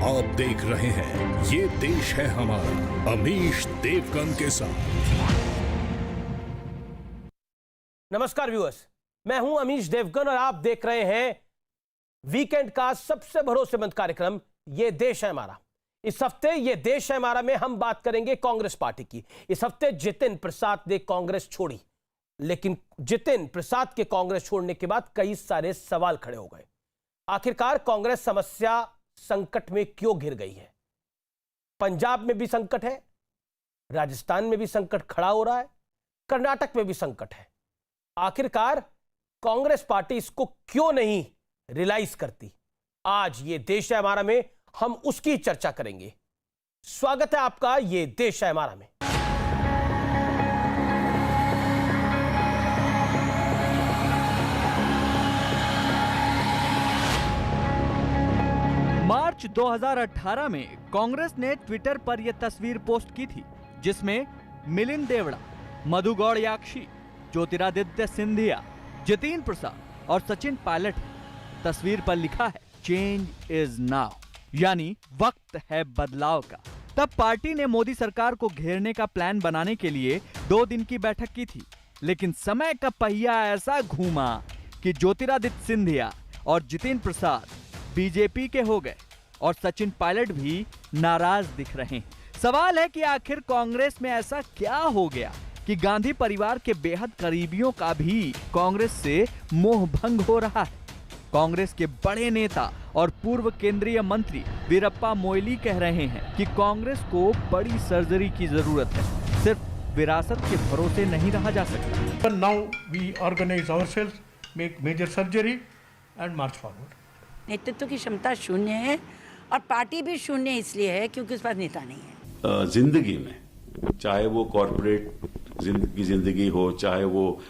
आप देख रहे हैं ये देश है हमारा, अमीश देवगन के साथ। नमस्कार व्यूअर्स, मैं हूं अमीश देवगन और आप देख रहे हैं वीकेंड का सबसे भरोसेमंद कार्यक्रम ये देश है हमारा। इस हफ्ते ये देश है हमारा में हम बात करेंगे कांग्रेस पार्टी की। इस हफ्ते जितिन प्रसाद ने कांग्रेस छोड़ी, लेकिन जितिन प्रसाद के कांग्रेस छोड़ने के बाद कई सारे सवाल खड़े हो गए। आखिरकार कांग्रेस समस्या संकट में क्यों घिर गई है? पंजाब में भी संकट है, राजस्थान में भी संकट खड़ा हो रहा है, कर्नाटक में भी संकट है। आखिरकार कांग्रेस पार्टी इसको क्यों नहीं रियलाइज करती? आज ये देश है हमारा में हम उसकी चर्चा करेंगे। स्वागत है आपका ये देश है हमारा में। मार्च 2018 में कांग्रेस ने ट्विटर पर यह तस्वीर पोस्ट की थी, जिसमें मिलिंद देवड़ा, मधु गौड़याक्षी, ज्योतिरादित्य सिंधिया, जितिन प्रसाद और सचिन पायलट। तस्वीर पर लिखा है चेंज इज नाउ, यानी वक्त है बदलाव का। तब पार्टी ने मोदी सरकार को घेरने का प्लान बनाने के लिए 2 दिन की बैठक की थी, लेकिन समय का पहिया ऐसा घूमा कि ज्योतिरादित्य सिंधिया और जितिन प्रसाद बीजेपी के हो गए और सचिन पायलट भी नाराज दिख रहे हैं। सवाल है कि आखिर कांग्रेस में ऐसा क्या हो गया कि गांधी परिवार के बेहद करीबियों का भी कांग्रेस से मोह भंग हो रहा है। कांग्रेस के बड़े नेता और पूर्व केंद्रीय मंत्री वीरप्पा मोइली कह रहे हैं कि कांग्रेस को बड़ी सर्जरी की जरूरत है, सिर्फ विरासत के भरोसे नहीं रहा जा सकता। Now we organize ourselves, make major surgery and march forward. नेतृत्व की क्षमता शून्य है और पार्टी भी शून्य इसलिए है क्योंकि उस पास नेता नहीं है। जिंदगी में चाहे वो कॉर्पोरेट जिंदगी हो, चाहे वो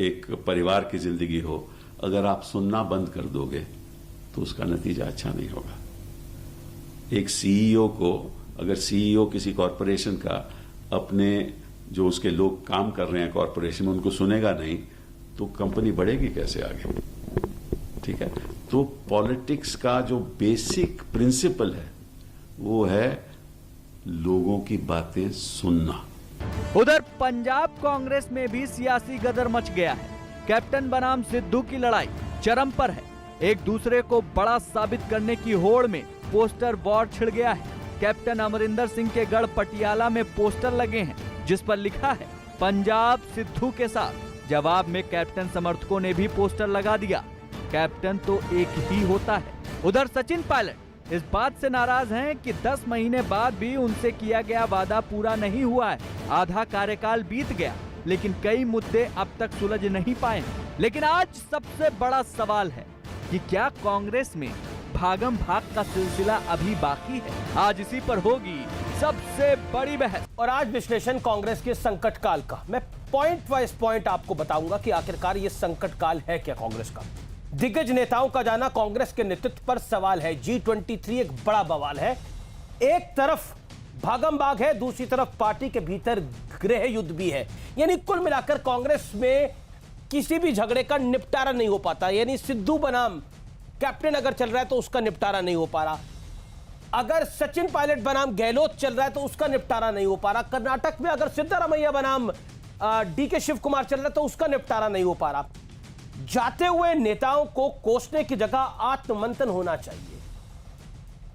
एक परिवार की जिंदगी हो, अगर आप सुनना बंद कर दोगे तो उसका नतीजा अच्छा नहीं होगा। एक सीईओ को, अगर सीईओ किसी कॉर्पोरेशन का अपने जो उसके लोग काम कर रहे हैं कॉर्पोरेशन में उनको सुनेगा नहीं तो कंपनी बढ़ेगी कैसे आगे? ठीक है, तो पॉलिटिक्स का जो बेसिक प्रिंसिपल है वो है लोगों की बातें सुनना। उधर पंजाब कांग्रेस में भी सियासी गदर मच गया है। कैप्टन बनाम सिद्धू की लड़ाई चरम पर है। एक दूसरे को बड़ा साबित करने की होड़ में पोस्टर वॉर छिड़ गया है। कैप्टन अमरिंदर सिंह के गढ़ पटियाला में पोस्टर लगे हैं जिस पर लिखा है पंजाब सिद्धू के साथ। जवाब में कैप्टन समर्थकों ने भी पोस्टर लगा दिया, कैप्टन तो एक ही होता है। उधर सचिन पायलट इस बात से नाराज हैं कि 10 महीने बाद भी उनसे किया गया वादा पूरा नहीं हुआ है। आधा कार्यकाल बीत गया लेकिन कई मुद्दे अब तक सुलझ नहीं पाए। लेकिन आज सबसे बड़ा सवाल है कि क्या कांग्रेस में भागम भाग का सिलसिला अभी बाकी है? आज इसी पर होगी सबसे बड़ी बहस। और आज विश्लेषण कांग्रेस के संकट काल का। मैं पॉइंट वाइज पॉइंट आपको बताऊंगा कि आखिरकार ये संकट काल है क्या कांग्रेस का। दिग्गज नेताओं का जाना कांग्रेस के नेतृत्व पर सवाल है। G23 एक बड़ा बवाल है। एक तरफ भागम भाग है, दूसरी तरफ पार्टी के भीतर गृह युद्ध भी है। यानी कुल मिलाकर कांग्रेस में किसी भी झगड़े का निपटारा नहीं हो पाता। यानी सिद्धू बनाम कैप्टन अगर चल रहा है तो उसका निपटारा नहीं हो पा रहा। अगर सचिन पायलट बनाम गहलोत चल रहा है तो उसका निपटारा नहीं हो पा रहा। कर्नाटक में अगर सिद्धरामैया बनाम डीके शिव कुमार चल रहा है तो उसका निपटारा नहीं हो पा रहा। जाते हुए नेताओं को कोसने की जगह आत्ममंथन होना चाहिए।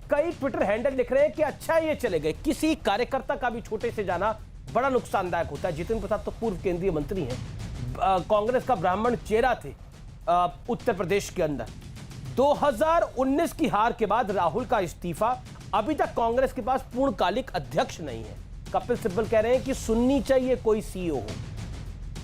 कई ट्विटर हैंडल लिख रहे हैं कि अच्छा ये चले गए। किसी कार्यकर्ता का भी छोटे से जाना बड़ा नुकसानदायक होता है। जितिन प्रसाद तो पूर्व केंद्रीय मंत्री हैं, कांग्रेस का ब्राह्मण चेहरा थे उत्तर प्रदेश के अंदर। 2019 की हार के बाद राहुल का इस्तीफा, अभी तक कांग्रेस के पास पूर्णकालिक अध्यक्ष नहीं है। कपिल सिब्बल कह रहे हैं कि सुननी चाहिए कोई सीईओ हो।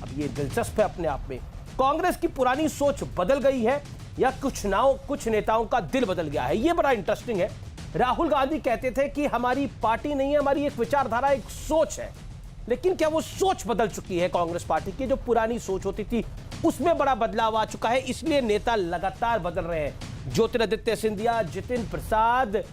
अब ये दिलचस्प है अपने आप में। कांग्रेस की पुरानी सोच बदल गई है या कुछ नेताओं का दिल बदल गया है, ये बड़ा इंटरेस्टिंग है। राहुल गांधी कहते थे कि हमारी पार्टी नहीं है, हमारी एक विचारधारा, एक सोच है। लेकिन क्या वो सोच बदल चुकी है कांग्रेस पार्टी की? जो पुरानी सोच होती थी उसमें बड़ा बदलाव आ चुका है, इसलिए नेता लगातार बदल रहे हैं। ज्योतिरादित्य सिंधिया, जितिन प्रसाद,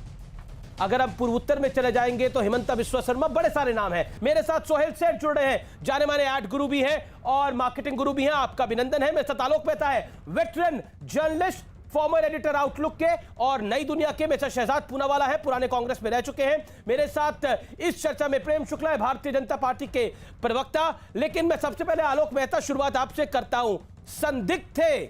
अगर हम पूर्वोत्तर में चले जाएंगे तो हिमंता बिस्वा शर्मा, बड़े सारे नाम हैं। मेरे साथ सोहेल सेठ जुड़ रहे हैं, जाने माने आर्ट गुरु भी हैं और मार्केटिंग गुरु भी हैं। आपका अभिनंदन है। मेरे साथ आलोक मेहता है, veteran journalist, former editor outlook के और नई दुनिया के मिस्टर शहजाद पूनावाला है, पुराने कांग्रेस में रह चुके हैं। मेरे साथ इस चर्चा में प्रेम शुक्ला है, भारतीय जनता पार्टी के प्रवक्ता। लेकिन मैं सबसे पहले आलोक मेहता शुरुआत आपसे करता हूं। संदिग्ध थे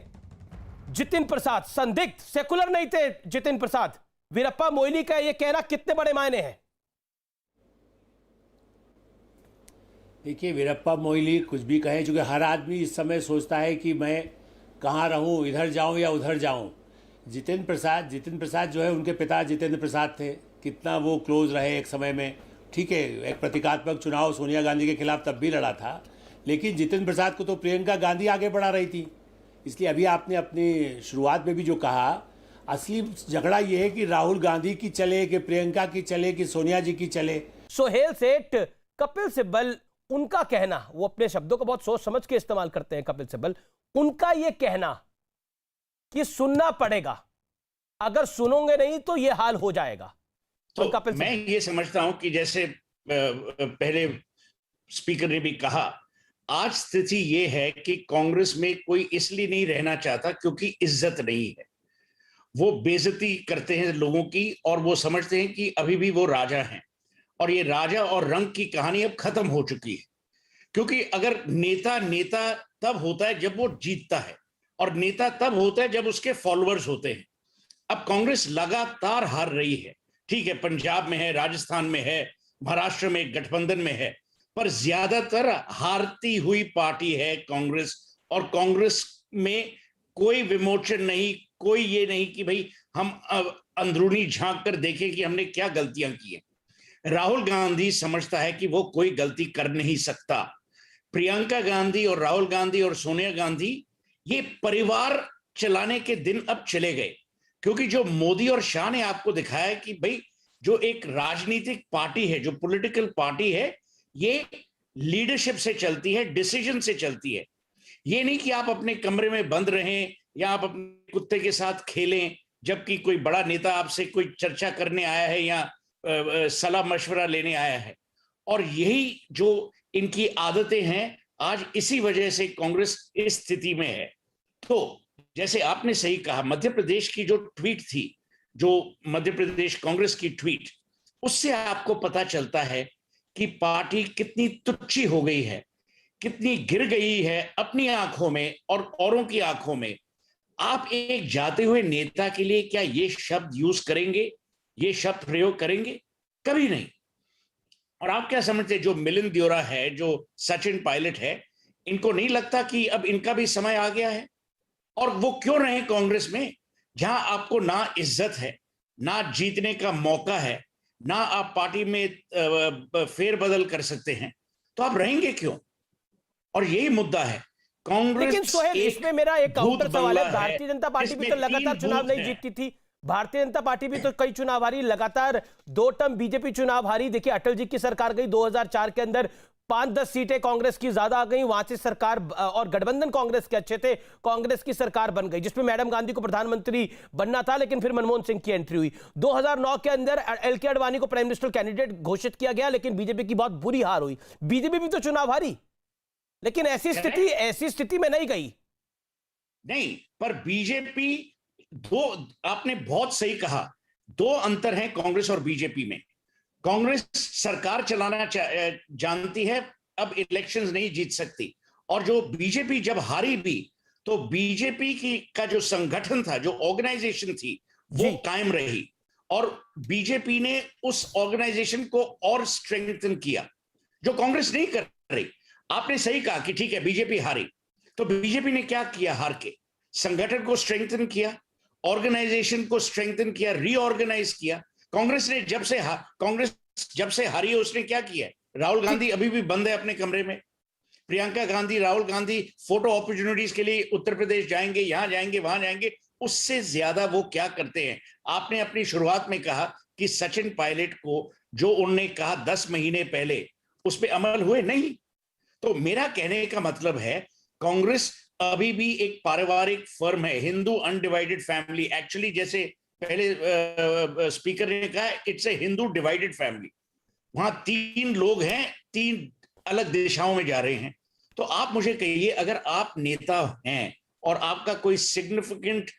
जितिन प्रसाद, संदिग्ध, सेकुलर नहीं थे जितिन प्रसाद। वीरप्पा मोइली का यह कहना कितने बड़े मायने हैं? देखिए, वीरप्पा मोइली कुछ भी कहें, चूंकि हर आदमी इस समय सोचता है कि मैं कहाँ रहूं, इधर जाऊं या उधर जाऊं। जितिन प्रसाद जो है, उनके पिता जितेंद्र प्रसाद थे, कितना वो क्लोज रहे एक समय में। ठीक है, एक प्रतीकात्मक चुनाव सोनिया गांधी के खिलाफ तब भी लड़ा था, लेकिन जितिन प्रसाद को तो प्रियंका गांधी आगे बढ़ा रही थी। इसलिए अभी आपने अपनी शुरुआत में भी जो कहा, असली झगड़ा ये है कि राहुल गांधी की चले कि प्रियंका की चले कि सोनिया जी की चले। सोहेल सेठ, कपिल सिब्बल, उनका कहना, वो अपने शब्दों को बहुत सोच समझ के इस्तेमाल करते हैं कपिल सिब्बल, उनका यह कहना कि सुनना पड़ेगा, अगर सुनोगे नहीं तो यह हाल हो जाएगा। तो कपिल मैं ये समझता हूं कि जैसे पहले स्पीकर ने भी कहा, आज स्थिति ये है कि कांग्रेस में कोई इसलिए नहीं रहना चाहता क्योंकि इज्जत नहीं है। वो बेइज्जती करते हैं लोगों की और वो समझते हैं कि अभी भी वो राजा हैं, और ये राजा और रंग की कहानी अब खत्म हो चुकी है। क्योंकि अगर नेता तब होता है जब वो जीतता है, और नेता तब होता है जब उसके फॉलोअर्स होते हैं। अब कांग्रेस लगातार हार रही है। ठीक है, पंजाब में है, राजस्थान में है, महाराष्ट्र में गठबंधन में है, पर ज्यादातर हारती हुई पार्टी है कांग्रेस। और कांग्रेस में कोई विमोचन नहीं, कोई ये नहीं कि भाई हम अंदरूनी झांक कर देखें कि हमने क्या गलतियां की हैं। राहुल गांधी समझता है कि वो कोई गलती कर नहीं सकता। प्रियंका गांधी और राहुल गांधी और सोनिया गांधी, ये परिवार चलाने के दिन अब चले गए। क्योंकि जो मोदी और शाह ने आपको दिखाया कि भाई जो एक राजनीतिक पार्टी है, जो पॉलिटिकल पार्टी है, ये लीडरशिप से चलती है, डिसीजन से चलती है। ये नहीं कि आप अपने कमरे में बंद रहें या आप अपने कुत्ते के साथ खेलें जबकि कोई बड़ा नेता आपसे कोई चर्चा करने आया है या सलाह मशवरा लेने आया है। और यही जो इनकी आदतें हैं, आज इसी वजह से कांग्रेस इस स्थिति में है। तो जैसे आपने सही कहा, मध्य प्रदेश की जो ट्वीट थी, जो मध्य प्रदेश कांग्रेस की ट्वीट, उससे आपको पता चलता है कि पार्टी कितनी तुच्ची हो गई है, कितनी गिर गई है अपनी आंखों में और औरों की आंखों में। आप एक जाते हुए नेता के लिए क्या ये शब्द यूज करेंगे, ये शब्द प्रयोग करेंगे? कभी नहीं। और आप क्या समझते हैं, जो मिलिंद देवड़ा है, जो सचिन पायलट है, इनको नहीं लगता कि अब इनका भी समय आ गया है? और वो क्यों रहे कांग्रेस में, जहां आपको ना इज्जत है, ना जीतने का मौका है, ना आप पार्टी में फेरबदल कर सकते हैं, तो आप रहेंगे क्यों? और यही मुद्दा है कांग्रेस। लेकिन सोहेल, इसमें मेरा एक काउंटर सवाल है, भारतीय जनता पार्टी भी तो लगातार चुनाव नहीं जीतती थी। भारतीय जनता पार्टी भी तो कई चुनाव हारी, लगातार 2 टर्म बीजेपी चुनाव हारी। देखिए, अटल जी की सरकार गई 2004 के अंदर, 5-10 सीटें कांग्रेस की ज्यादा आ गई, वहां से सरकार और गठबंधन कांग्रेस के अच्छे थे, कांग्रेस की सरकार बन गई, जिसमें मैडम गांधी को प्रधानमंत्री बनना था, लेकिन फिर मनमोहन सिंह की एंट्री हुई। 2009 के अंदर एलके आडवाणी को प्राइम मिनिस्टर कैंडिडेट घोषित किया गया, लेकिन बीजेपी की बहुत बुरी हार हुई। बीजेपी भी तो चुनाव हारी, लेकिन ऐसी स्थिति में नहीं गई। नहीं, पर बीजेपी, दो, आपने बहुत सही कहा, 2 अंतर हैं कांग्रेस और बीजेपी में। कांग्रेस सरकार चलाना जानती है, अब इलेक्शंस नहीं जीत सकती। और जो बीजेपी जब हारी भी, तो बीजेपी की का जो संगठन था, जो ऑर्गेनाइजेशन थी, वो कायम रही, और बीजेपी ने उस ऑर्गेनाइजेशन को और स्ट्रेंथन किया, जो कांग्रेस नहीं कर रही। आपने सही कहा कि ठीक है, बीजेपी हारी, तो बीजेपी ने क्या किया? हार के संगठन को स्ट्रेंथन किया, ऑर्गेनाइजेशन को स्ट्रेंथन किया, रीऑर्गेनाइज किया। कांग्रेस ने जब से हारी है, उसने क्या किया? राहुल गांधी अभी भी बंद है अपने कमरे में। प्रियंका गांधी, राहुल गांधी फोटो अपॉर्चुनिटीज के लिए उत्तर प्रदेश जाएंगे, यहां जाएंगे, वहां जाएंगे। उससे ज्यादा वो क्या करते हैं? आपने अपनी शुरुआत में कहा कि सचिन पायलट को जो उन्होंने कहा 10 महीने पहले, उस पर अमल हुए नहीं। तो मेरा कहने का मतलब है, कांग्रेस अभी भी एक पारिवारिक फर्म है, हिंदू अनडिवाइडेड फैमिली। एक्चुअली जैसे पहले स्पीकर ने कहा, it's a Hindu divided family. वहां 3 लोग हैं, 3 अलग दिशाओं में जा रहे हैं। तो आप मुझे कहिए, अगर आप नेता हैं और आपका कोई सिग्निफिकेंट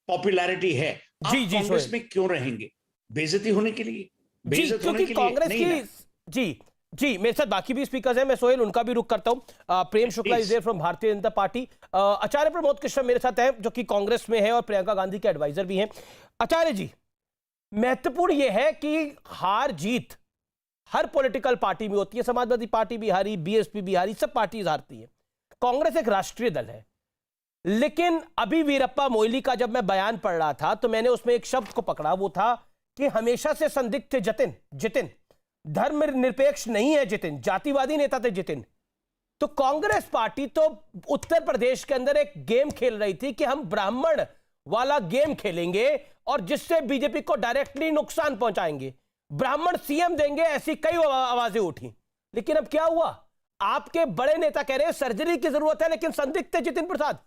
पॉपुलैरिटी है, आप जी, कांग्रेस सोहेल। में क्यों रहेंगे? बेइज्जती होने के लिए? जी, बेइज्जत होने क्योंकि के लिए कांग्रेस नहीं ना। की जी जी मेरे साथ बाकी भी स्पीकर्स हैं, मैं सोहेल उनका भी रुख करता हूं। Prem Shukla is there from Bharatiya Janata party, आचार्य प्रमोद कृष्ण मेरे साथ हैं जो कि कांग्रेस में है और प्रियंका गांधी के एडवाइजर भी हैं। आचार्य जी, महत्वपूर्ण यह है कि हार जीत हर पॉलिटिकल पार्टी में होती है, समाजवादी पार्टी भी हारी, बीएसपी भी हारी, सब पार्टीज हारती है। कांग्रेस एक राष्ट्रीय दल है, लेकिन अभी वीरप्पा मोइली का जब मैं बयान पढ़ रहा था तो मैंने उसमें एक शब्द को पकड़ा, वो था कि हमेशा से संदिग्ध थे जितिन, धर्मनिरपेक्ष नहीं है जितिन, जातिवादी नेता थे जितिन। तो कांग्रेस पार्टी तो उत्तर प्रदेश के अंदर एक गेम खेल रही थी कि हम ब्राह्मण वाला गेम खेलेंगे और जिससे बीजेपी को डायरेक्टली नुकसान पहुंचाएंगे, ब्राह्मण सीएम देंगे, ऐसी कई आवाजें उठी। लेकिन अब क्या हुआ? आपके बड़े नेता कह रहे हैं सर्जरी की जरूरत है, लेकिन संदिग्ध थे जितिन प्रसाद।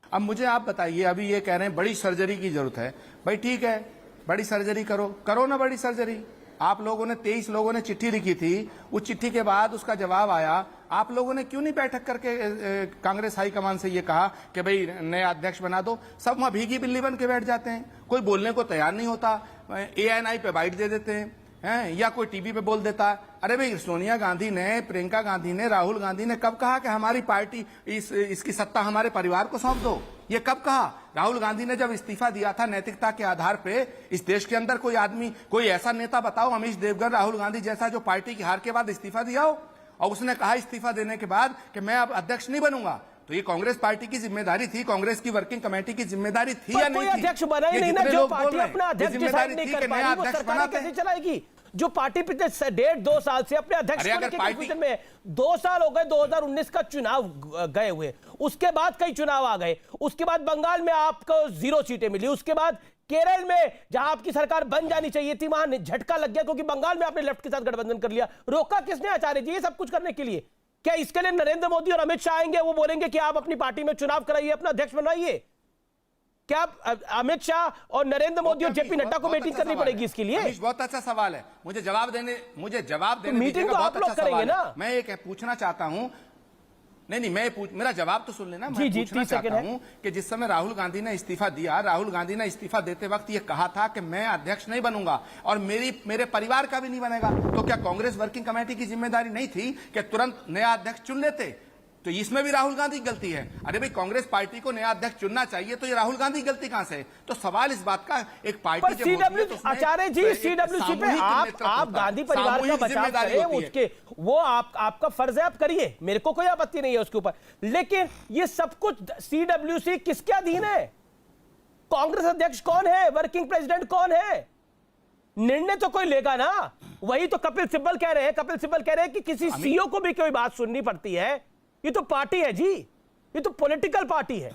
अब मुझे आप बताइए, अभी ये कह रहे हैं बड़ी सर्जरी की जरूरत है। भाई ठीक है, बड़ी सर्जरी करो ना बड़ी सर्जरी। आप लोगों ने 23 लोगों ने चिट्ठी लिखी थी, उस चिट्ठी के बाद उसका जवाब आया। आप लोगों ने क्यों नहीं बैठक करके कांग्रेस हाईकमान से ये कहा कि भाई नया अध्यक्ष बना दो? सब वहां भीगी बिल्ली बन के बैठ जाते हैं, कोई बोलने को तैयार नहीं होता, ANI पे बाइट दे देते हैं या कोई टीवी पे बोल देता। अरे भाई, सोनिया गांधी ने, प्रियंका गांधी ने, राहुल गांधी ने कब कहा कि हमारी पार्टी इसकी सत्ता हमारे परिवार को सौंप दो? ये कब कहा? राहुल गांधी ने जब इस्तीफा दिया था नैतिकता के आधार पे, इस देश के अंदर कोई आदमी, कोई ऐसा नेता बताओ, अमीश देवगन, राहुल गांधी जैसा, जो पार्टी की हार के बाद इस्तीफा दिया हो और उसने कहा इस्तीफा देने के बाद कि मैं अब अध्यक्ष नहीं बनूंगा। तो ये कांग्रेस पार्टी की जिम्मेदारी थी, कांग्रेस की वर्किंग कमेटी की जिम्मेदारी थी या नहीं थी? अध्यक्ष बना ही नहीं ना, जो पार्टी अपना अध्यक्ष डिसाइड नहीं कर पा रही, वो सरकार कैसे चलाएगी? जो पार्टी पिछले 1.5-2 साल से अपने अध्यक्ष के कंफ्यूजन में है। 2 साल हो गए 2019 का चुनाव गए हुए, उसके बाद कई चुनाव आ गए, उसके बाद बंगाल में आपको 0 सीटें मिली, उसके बाद केरल में जहां आपकी सरकार बन जानी चाहिए थी वहां झटका लग गया क्योंकि बंगाल में आपने लेफ्ट के साथ गठबंधन कर लिया। रोका किसने आचार्य जी ये सब कुछ करने के लिए? क्या इसके लिए नरेंद्र मोदी और अमित शाह आएंगे, वो बोलेंगे कि आप अपनी पार्टी में चुनाव कराइए, अपना अध्यक्ष बनवाइए? क्या अमित शाह और नरेंद्र मोदी और जेपी नड्डा को मीटिंग करनी पड़ेगी इसके लिए? बहुत अच्छा सवाल है, मुझे जवाब देने मीटिंग तो आप लोग करेंगे ना। मैं एक पूछना चाहता हूं, नहीं मेरा जवाब तो सुन लेना। मैं जी, पूछना चाहता हूं कि जिस समय राहुल गांधी ने इस्तीफा दिया, राहुल गांधी ने इस्तीफा देते वक्त ये कहा था कि मैं अध्यक्ष नहीं बनूंगा और मेरे परिवार का भी नहीं बनेगा। तो क्या कांग्रेस वर्किंग कमेटी की जिम्मेदारी नहीं थी कि तुरंत नया अध्यक्ष चुन लेते? तो इसमें भी राहुल गांधी की गलती है। अरे भाई, कांग्रेस पार्टी को नया अध्यक्ष चुनना चाहिए, तो ये राहुल गांधी की गलती कहां से? तो सवाल इस बात का, एक पार्टी के आचार्य जी, सीडब्ल्यूसी पे आप गांधी परिवार का बचाव करें, उसके वो आपका फर्ज है, आप करिए, मेरे को कोई आपत्ति नहीं है उसके ऊपर। लेकिन ये सब कुछ सीडब्ल्यूसी किसके अधीन है? कांग्रेस अध्यक्ष कौन है? वर्किंग प्रेसिडेंट कौन है? निर्णय तो कोई लेगा ना। वही तो कपिल सिब्बल कह रहे हैं, कि किसी सीईओ को भी कोई बात सुननी पड़ती है। ये तो पार्टी है जी, ये तो पॉलिटिकल पार्टी है।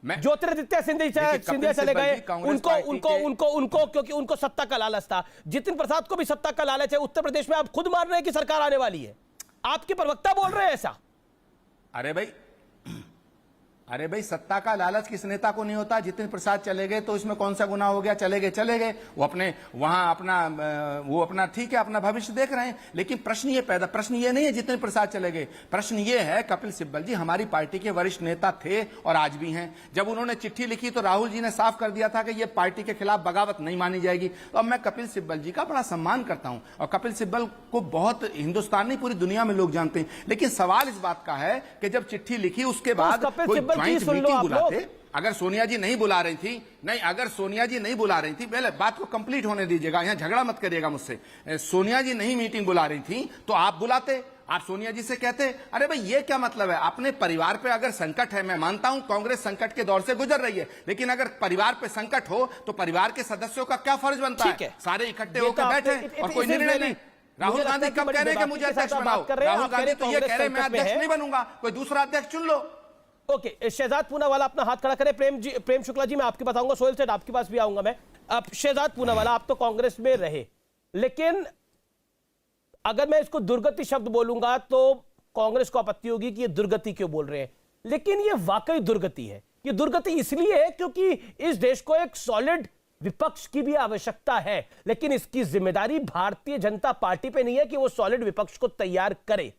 ज्योतिरादित्य सिंधिया चले गए, उनको क्योंकि उनको सत्ता का लालच था। जितिन प्रसाद को भी सत्ता का लालच है। उत्तर प्रदेश में आप खुद मान रहे हैं कि सरकार आने वाली है, आपके प्रवक्ता बोल रहे हैं ऐसा। अरे भाई, सत्ता का लालच किस नेता को नहीं होता? जितिन प्रसाद चले गए तो इसमें कौन सा गुनाह हो गया? चले गए, वो अपने वहां अपना ठीक है, अपना भविष्य देख रहे हैं। लेकिन प्रश्न ये नहीं है जितिन प्रसाद चले गए, प्रश्न ये है, कपिल सिब्बल जी हमारी पार्टी के वरिष्ठ नेता थे और आज भी हैं। जब उन्होंने चिट्ठी लिखी तो राहुल जी ने साफ कर दिया था कि यह पार्टी के खिलाफ बगावत नहीं मानी जाएगी। तो अब मैं कपिल सिब्बल जी का बड़ा सम्मान करता हूं और कपिल सिब्बल को बहुत हिंदुस्तान नहीं पूरी दुनिया में लोग जानते हैं। लेकिन सवाल इस बात का है कि जब चिट्ठी लिखी उसके बाद मीटिंग बुलाते, अगर सोनिया जी नहीं बुला रही थी, पहले बात को कंप्लीट होने दीजिएगा, यहां झगड़ा मत करिएगा मुझसे। सोनिया जी नहीं मीटिंग बुला रही थी तो आप बुलाते, आप सोनिया जी से कहते, अरे भाई ये क्या मतलब है? अपने परिवार पे अगर संकट है, मैं मानता हूं कांग्रेस संकट के दौर से गुजर रही है, लेकिन अगर परिवार पे संकट हो तो परिवार के सदस्यों का क्या फर्ज बनता है? सारे इकट्ठे होकर बैठे और कोई निर्णय नहीं। राहुल गांधी कब कह रहे हैं कि मुझे अध्यक्ष बनाओ? राहुल गांधी तो ये कह रहे हैं मैं अध्यक्ष नहीं बनूंगा, कोई दूसरा अध्यक्ष चुन लो। ओके, शहजाद पूनावाला अपना हाथ खड़ा करें। प्रेम शुक्ला जी मैं आपके पास आऊंगा, सोहेल सेठ आपके पास भी आऊंगा मैं। अब शहजाद पूनावाला, आप तो कांग्रेस में रहे, लेकिन अगर मैं इसको दुर्गति शब्द बोलूंगा तो कांग्रेस को आपत्ति होगी कि ये दुर्गति क्यों बोल रहे हैं, लेकिन ये वाकई दुर्गति है। ये दुर्गति इसलिए है क्योंकि इस देश को एक सॉलिड विपक्ष की भी आवश्यकता है, लेकिन इसकी जिम्मेदारी भारतीय जनता पार्टी पे नहीं है कि वो सॉलिड विपक्ष को तैयार करे।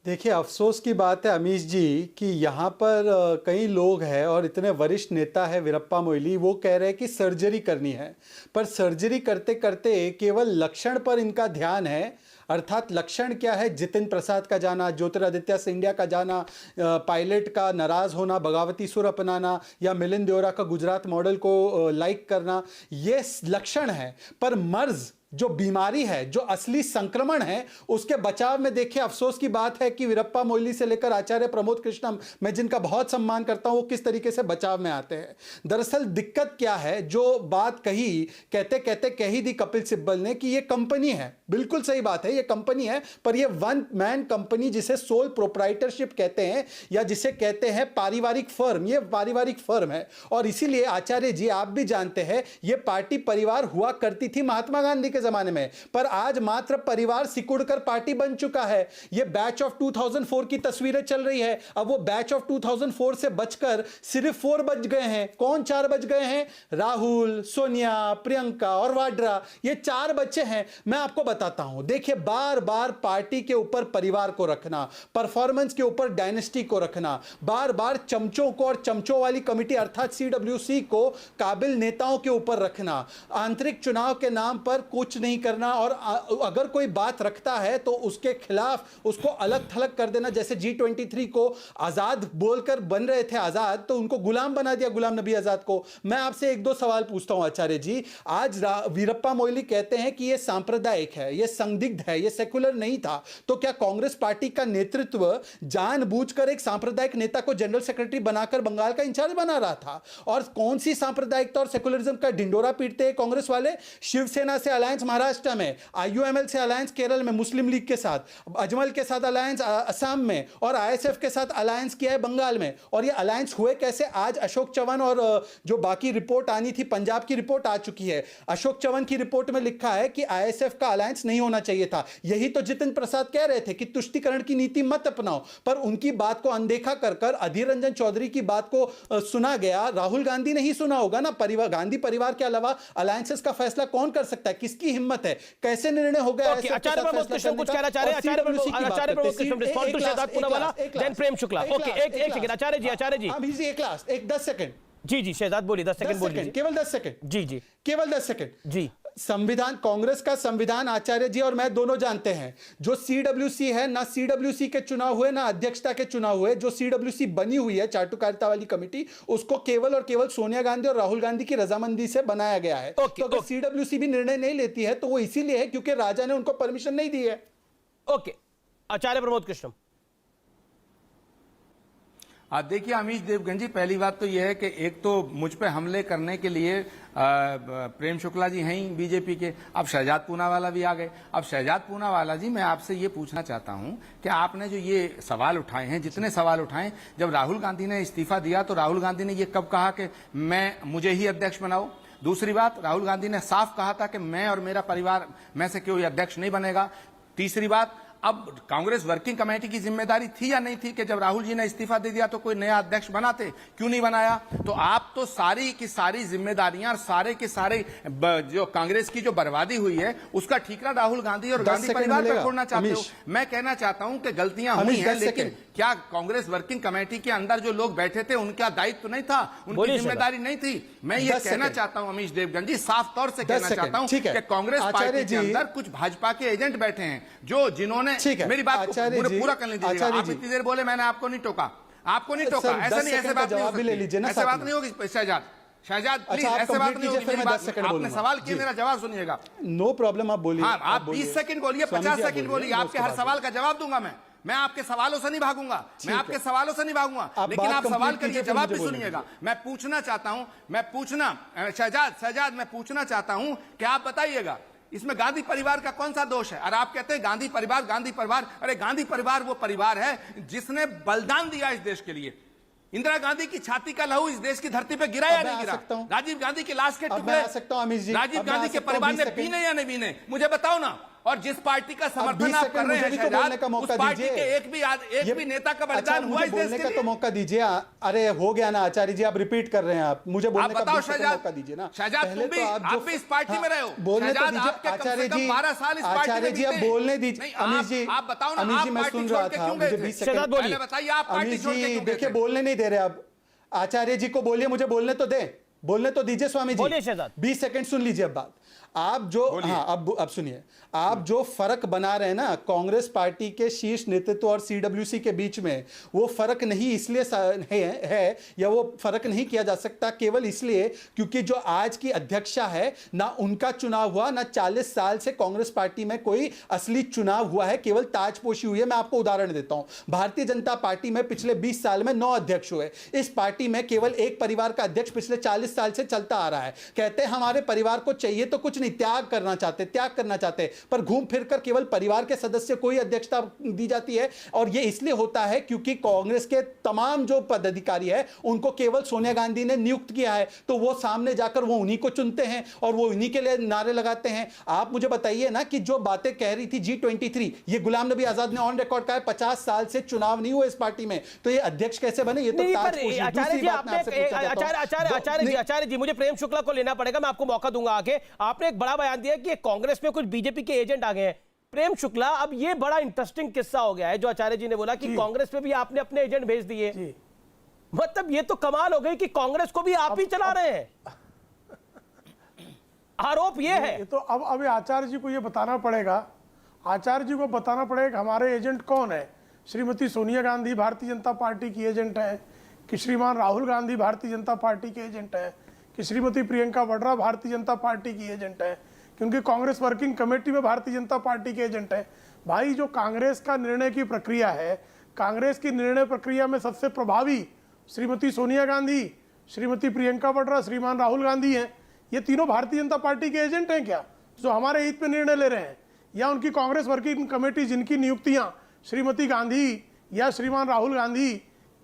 देखिए, अफसोस की बात है अमीश जी कि यहाँ पर कई लोग हैं और इतने वरिष्ठ नेता है वीरप्पा मोइली, वो कह रहे हैं कि सर्जरी करनी है, पर सर्जरी करते करते केवल लक्षण पर इनका ध्यान है। अर्थात लक्षण क्या है? जितिन प्रसाद का जाना, ज्योतिरादित्य सिंधिया का जाना, पायलट का नाराज होना, बगावती सुर अपनाना, या मिलिंद देवरा का गुजरात मॉडल को लाइक करना, ये लक्षण है। पर मर्ज, जो बीमारी है, जो असली संक्रमण है, उसके बचाव में देखिए अफसोस की बात है कि वीरप्पा मोइली से लेकर आचार्य प्रमोद कृष्णम, मैं जिनका बहुत सम्मान करता हूं, वो किस तरीके से बचाव में आते हैं। दरअसल दिक्कत क्या है, जो बात कही कहते कहते कह ही दी कपिल सिब्बल ने कि ये कंपनी है। बिल्कुल सही बात है, ये कंपनी है, पर ये वन मैन कंपनी, जिसे सोल प्रोप्राइटरशिप कहते हैं या जिसे कहते हैं पारिवारिक फर्म, ये पारिवारिक फर्म है। और इसीलिए आचार्य जी, आप भी जानते हैं, ये पार्टी परिवार हुआ करती थी महात्मा गांधी के जमाने में, पर आज मात्र परिवार सिकुड़कर पार्टी बन चुका है। ये बैच ऑफ 2004 की तस्वीरें चल रही है। अब वो बैच ऑफ 2004 से बचकर सिर्फ 4 बच गए हैं। कौन 4 बच गए हैं? राहुल, सोनिया, प्रियंका और वाड्रा, ये 4 बच्चे हैं। मैं आपको बताता हूं, देखिए, बार बार पार्टी के ऊपर परिवार को रखना, परफॉर्मेंस के ऊपर डायनेस्टी को रखना, बार बार चमचों को और चमचों वाली कमिटी अर्थात CWC को काबिल नेताओं के ऊपर रखना, आंतरिक चुनाव के नाम पर कुछ नहीं करना, और अगर कोई बात रखता है तो उसके खिलाफ उसको अलग थलग कर देना। जैसे G23 को आजाद बोलकर बन रहे थे आजाद, तो उनको गुलाम बना दिया, गुलाम नबी आजाद को। मैं आपसे 1-2 सवाल पूछता हूं आचार्य जी। आज वीरप्पा मोइली कहते हैं कि यह सांप्रदायिक है, यह संदिग्ध है, यह सेकुलर नहीं था, तो क्या कांग्रेस पार्टी का नेतृत्व जानबूझकर एक सांप्रदायिक नेता को जनरल सेक्रेटरी बनाकर बंगाल का इंचार्ज बना रहा था? और कौन सी सांप्रदायिकता और सेकुलरिज्म का ढिंडोरा पीटते हैं कांग्रेस वाले? शिवसेना से अलायंस महाराष्ट्र में, IUML से अलायंस केरल में मुस्लिम लीग के साथ, अजमल के साथ अलायंस असम में, और ISF के साथ अलायंस किया है बंगाल में। और ये अलायंस हुए कैसे? आज अशोक चव्हाण और जो बाकी रिपोर्ट आनी थी, पंजाब की रिपोर्ट आ चुकी है। अशोक चव्हाण की रिपोर्ट में लिखा है कि ISF का अलायंस नहीं होना चाहिए था। यही तो जितिन प्रसाद कह रहे थे कि तुष्टीकरण की नीति मत अपनाओ, पर उनकी बात को अनदेखा कर अधीर रंजन चौधरी की बात को सुना गया। राहुल गांधी नहीं सुना होगा ना। गांधी परिवार के अलावा अलायंसेस का फैसला कौन कर सकता है? किसकी हिम्मत है? कैसे निर्णय हो गया? आचार्य प्रमोद कृष्ण कुछ कहना चाह रहे हैं? Acharya Pramod Krishna respond to Shehzad Poonawalla, then Prem Shukla. Okay, एक सेकंड आचार्य जी, एक लास्ट, 10 सेकंड। जी शहजाद बोलिए, 10 सेकंड बोलिए, केवल 10 सेकंड। जी केवल 10 सेकंड। जी। संविधान, कांग्रेस का संविधान आचार्य जी और मैं दोनों जानते हैं, जो CWC है, ना CWC के चुनाव हुए, ना अध्यक्षता के चुनाव हुए। जो CWC बनी हुई है, चाटुकारिता वाली कमेटी, उसको केवल और केवल सोनिया गांधी और राहुल गांधी की रजामंदी से बनाया गया है। तो अगर CWC भी निर्णय नहीं लेती है तो वो इसीलिए है क्योंकि राजा ने उनको परमिशन नहीं दी है। ओके, आचार्य प्रमोद कृष्ण। देखिए अमीश देवगन जी, पहली बात तो यह है कि एक तो मुझ पे हमले करने के लिए प्रेम शुक्ला जी हैं बीजेपी के, अब शहजाद पूनावाला भी आ गए। अब शहजाद पूनावाला जी, मैं आपसे ये पूछना चाहता हूं कि आपने जो ये सवाल उठाए हैं, जितने सवाल उठाए, जब राहुल गांधी ने इस्तीफा दिया तो राहुल गांधी ने ये कब कहा कि मुझे ही अध्यक्ष बनाओ? दूसरी बात, राहुल गांधी ने साफ कहा था कि मैं और मेरा परिवार में से कोई अध्यक्ष नहीं बनेगा। तीसरी बात, अब कांग्रेस वर्किंग कमेटी की जिम्मेदारी थी या नहीं थी कि जब राहुल जी ने इस्तीफा दे दिया तो कोई नया अध्यक्ष बनाते? क्यों नहीं बनाया? तो आप तो सारी की सारी जिम्मेदारियां और सारे के सारे जो कांग्रेस की जो बर्बादी हुई है उसका ठीकरा राहुल गांधी और गांधी परिवार पर छोड़ना चाहते हो। मैं कहना चाहता हूं कि गलतियां हुई हैं, लेकिन क्या कांग्रेस वर्किंग कमेटी के अंदर जो लोग बैठे थे उनका दायित्व तो नहीं था, उनकी जिम्मेदारी नहीं थी? मैं ये कहना चाहता हूं अमीश देवगन जी, साफ तौर से कहना चाहता हूं कि कांग्रेस पार्टी के अंदर कुछ भाजपा के एजेंट बैठे हैं जिन्होंने, मेरी बात पूरा कर लीजिएगा। आप इतनी देर बोले, मैंने आपको नहीं टोका, आपको नहीं टोका। ऐसा नहीं, ऐसे बात नहीं हो सकती, ऐसे बात नहीं होगी। शहजाद प्लीज, ऐसे बात नहीं होगी। मेरी बात, आपने सवाल किया, मेरा जवाब सुनिएगा। नो प्रॉब्लम, आप बोलिए। हाँ, आप 20 सेकंड बोलिए, 50 सेकंड बोलिए, आपके हर सवाल का जवाब दूंगा मैं आपके सवालों से नहीं भागूंगा, लेकिन आप सवाल करिए, जवाब भी सुनिएगा। मैं पूछना चाहता हूं, शहजाद मैं पूछना चाहता हूं कि आप बताइएगा इसमें गांधी परिवार का कौन सा दोष है? और आप कहते हैं गांधी परिवार, अरे गांधी परिवार वो परिवार है जिसने बलिदान दिया इस देश के लिए। इंदिरा गांधी की छाती का लहू इस देश की धरती पे गिरा या नहीं गिरा? राजीव गांधी की लाश के टुकड़े राजीव गांधी के परिवार ने पीने या नहीं पीने? मुझे बताओ ना। और जिस पार्टी का समर्थन 20 आप सेकंड कर रहे मुझे हैं भी तो बोलने का शहजाद, मौका उस पार्टी दीजिए। के एक भी नेता का बलिदान हुआ मुझे इस देश बोलने के का लिए? तो मौका दीजिए। अरे हो गया ना आचार्य जी, आप रिपीट कर रहे हैं। आप मुझे बोलने का बताओ 20 सेकंड शहजाद, मौका दीजिए ना। शहजाद पहले तुम भी, तो आप भी इस पार्टी में रहे हो। बोलने तो शहजाद, दीजिए आपके कम से आचार्य कम जी। 12 साल इस पार्टी आचार्य में जी आप बीते। बोलने दीजिए। नहीं, अमीश जी, आप बताओ ना, अमीश जी आप मैं पार्टी सुन छोड़ रहा के था, क्यों गए मुझे थे? 20 शहजाद सेकंड बोलिए। पहले बताइए, आप पार्टी अमीश छोड़ के जी क्यों गए देखिए थे? बोलने नहीं दे रहे आप। आचार्य जी को बोलिए, मुझे बोलने तो दे, बोलने तो दीजिए स्वामी जी। बोलिए शहजाद। 20 सेकंड सुन लीजिए अब बात। आप जो, हाँ अब सुनिए, आप जो फर्क बना रहे हैं ना कांग्रेस पार्टी के शीर्ष नेतृत्व और सीडब्ल्यूसी के बीच में, वो फर्क नहीं इसलिए है या वो फर्क नहीं किया जा सकता केवल इसलिए क्योंकि जो आज की अध्यक्षा है ना उनका चुनाव हुआ, ना 40 साल से कांग्रेस पार्टी में कोई असली चुनाव हुआ है, केवल ताजपोशी हुई है। मैं आपको उदाहरण देता हूं, भारतीय जनता पार्टी में पिछले 20 साल में 9 अध्यक्ष हुए। इस पार्टी में केवल एक परिवार का अध्यक्ष पिछले 40 साल से चलता आ रहा है। कहते हैं हमारे परिवार को चाहिए तो कुछ त्याग करना चाहते, पर घूम फिर कर केवल परिवार के सदस्य को ही अध्यक्षता दी जाती है। और यह इसलिए होता है क्योंकि कांग्रेस के तमाम जो पदाधिकारी है उनको केवल सोनिया गांधी ने नियुक्त किया है, तो वो सामने जाकर वो उन्हीं को चुनते हैं और वो उन्हीं के लिए नारे लगाते हैं। आप मुझे बताइए ना कि जो बातें कह रही थी G23, ये गुलाम नबी आजाद ने ऑन रिकॉर्ड कहा है 50 साल से चुनाव नहीं हुआ इस पार्टी में, तो ये अध्यक्ष कैसे बने? ये तो ताजपोशी। आचार्य जी मुझे प्रेम शुक्ला को लेना पड़ेगा, मैं आपको मौका दूंगा आगे। आपने एक बड़ा बयान दिया कि कांग्रेस में कुछ बीजेपी के एजेंट आ गए हैं। प्रेम शुक्ला, अब ये बड़ा इंटरेस्टिंग किस्सा हो गया है जो आचार्य जी ने बोला कि कांग्रेस में भी आपने अपने एजेंट भेज दिए। मतलब ये तो कमाल हो गई कि कांग्रेस को भी आप ही चला रहे हैं। आरोप ये है। तो अब आचार्य जी को ये बताना पड़ेगा, आचार्य जी को बताना पड़ेगा हमारे एजेंट कौन है। श्रीमती सोनिया गांधी भारतीय जनता पार्टी की एजेंट है, कि श्रीमान राहुल गांधी भारतीय जनता पार्टी के एजेंट है, कि श्रीमती प्रियंका वाड्रा भारतीय जनता पार्टी की एजेंट है, क्योंकि कांग्रेस वर्किंग कमेटी में भारतीय जनता पार्टी के एजेंट है। भाई जो कांग्रेस का निर्णय की प्रक्रिया है, कांग्रेस की निर्णय प्रक्रिया में सबसे प्रभावी श्रीमती सोनिया गांधी, श्रीमती प्रियंका वाड्रा, श्रीमान राहुल गांधी हैं। ये तीनों भारतीय जनता पार्टी के एजेंट हैं क्या, जो हमारे हित में निर्णय ले रहे हैं? या उनकी कांग्रेस वर्किंग कमेटी जिनकी नियुक्तियां श्रीमती गांधी या श्रीमान राहुल गांधी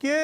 के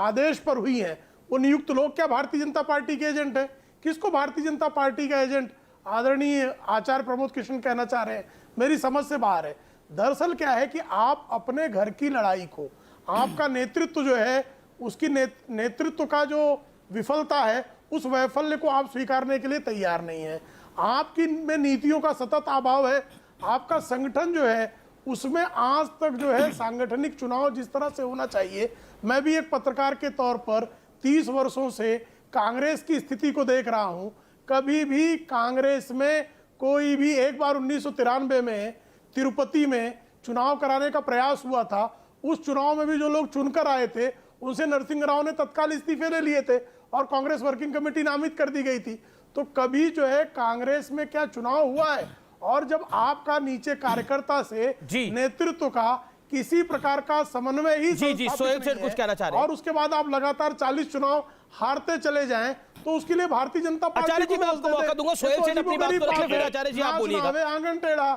आदेश पर हुई हैं, वो नियुक्त लोग क्या भारतीय जनता पार्टी के एजेंट है? किसको भारतीय जनता पार्टी का एजेंट आदरणीय आचार्य प्रमोद कृष्ण कहना चाह रहे हैं, मेरी समझ से बाहर है। दरअसल क्या है कि आप अपने घर की लड़ाई को, आपका नेतृत्व जो है उसकी नेतृत्व का जो विफलता है, उस वैफल्य को आप स्वीकारने के लिए तैयार नहीं है। आपकी में नीतियों का सतत अभाव है। आपका संगठन जो है उसमें आज तक जो है सांगठनिक चुनाव जिस तरह से होना चाहिए, मैं भी एक पत्रकार के तौर पर 30 वर्षों से कांग्रेस की स्थिति को देख रहा हूं। कभी भी कांग्रेस में कोई भी, एक बार 1993 में तिरुपति में चुनाव कराने का प्रयास हुआ था, उस चुनाव में भी जो लोग चुनकर आए थे उनसे नरसिंह राव ने तत्काल इस्तीफे ले लिए थे और कांग्रेस वर्किंग कमेटी नामित कर दी गई थी। तो कभी जो है कांग्रेस में क्या चुनाव हुआ है? और जब आपका नीचे कार्यकर्ता से नेतृत्व का किसी प्रकार का समन्वय ही कुछ कहना चाह रहे हैं और उसके बाद आप लगातार 40 चुनाव हारते चले जाएं, तो उसके लिए भारतीय जनता पार्टी आचार्य जी मैं आपको मौका दूंगा, सोहेल सेठ अपनी बात को रखें, फिर आचार्य जी आप बोलिएगा। आंगन टेढ़ा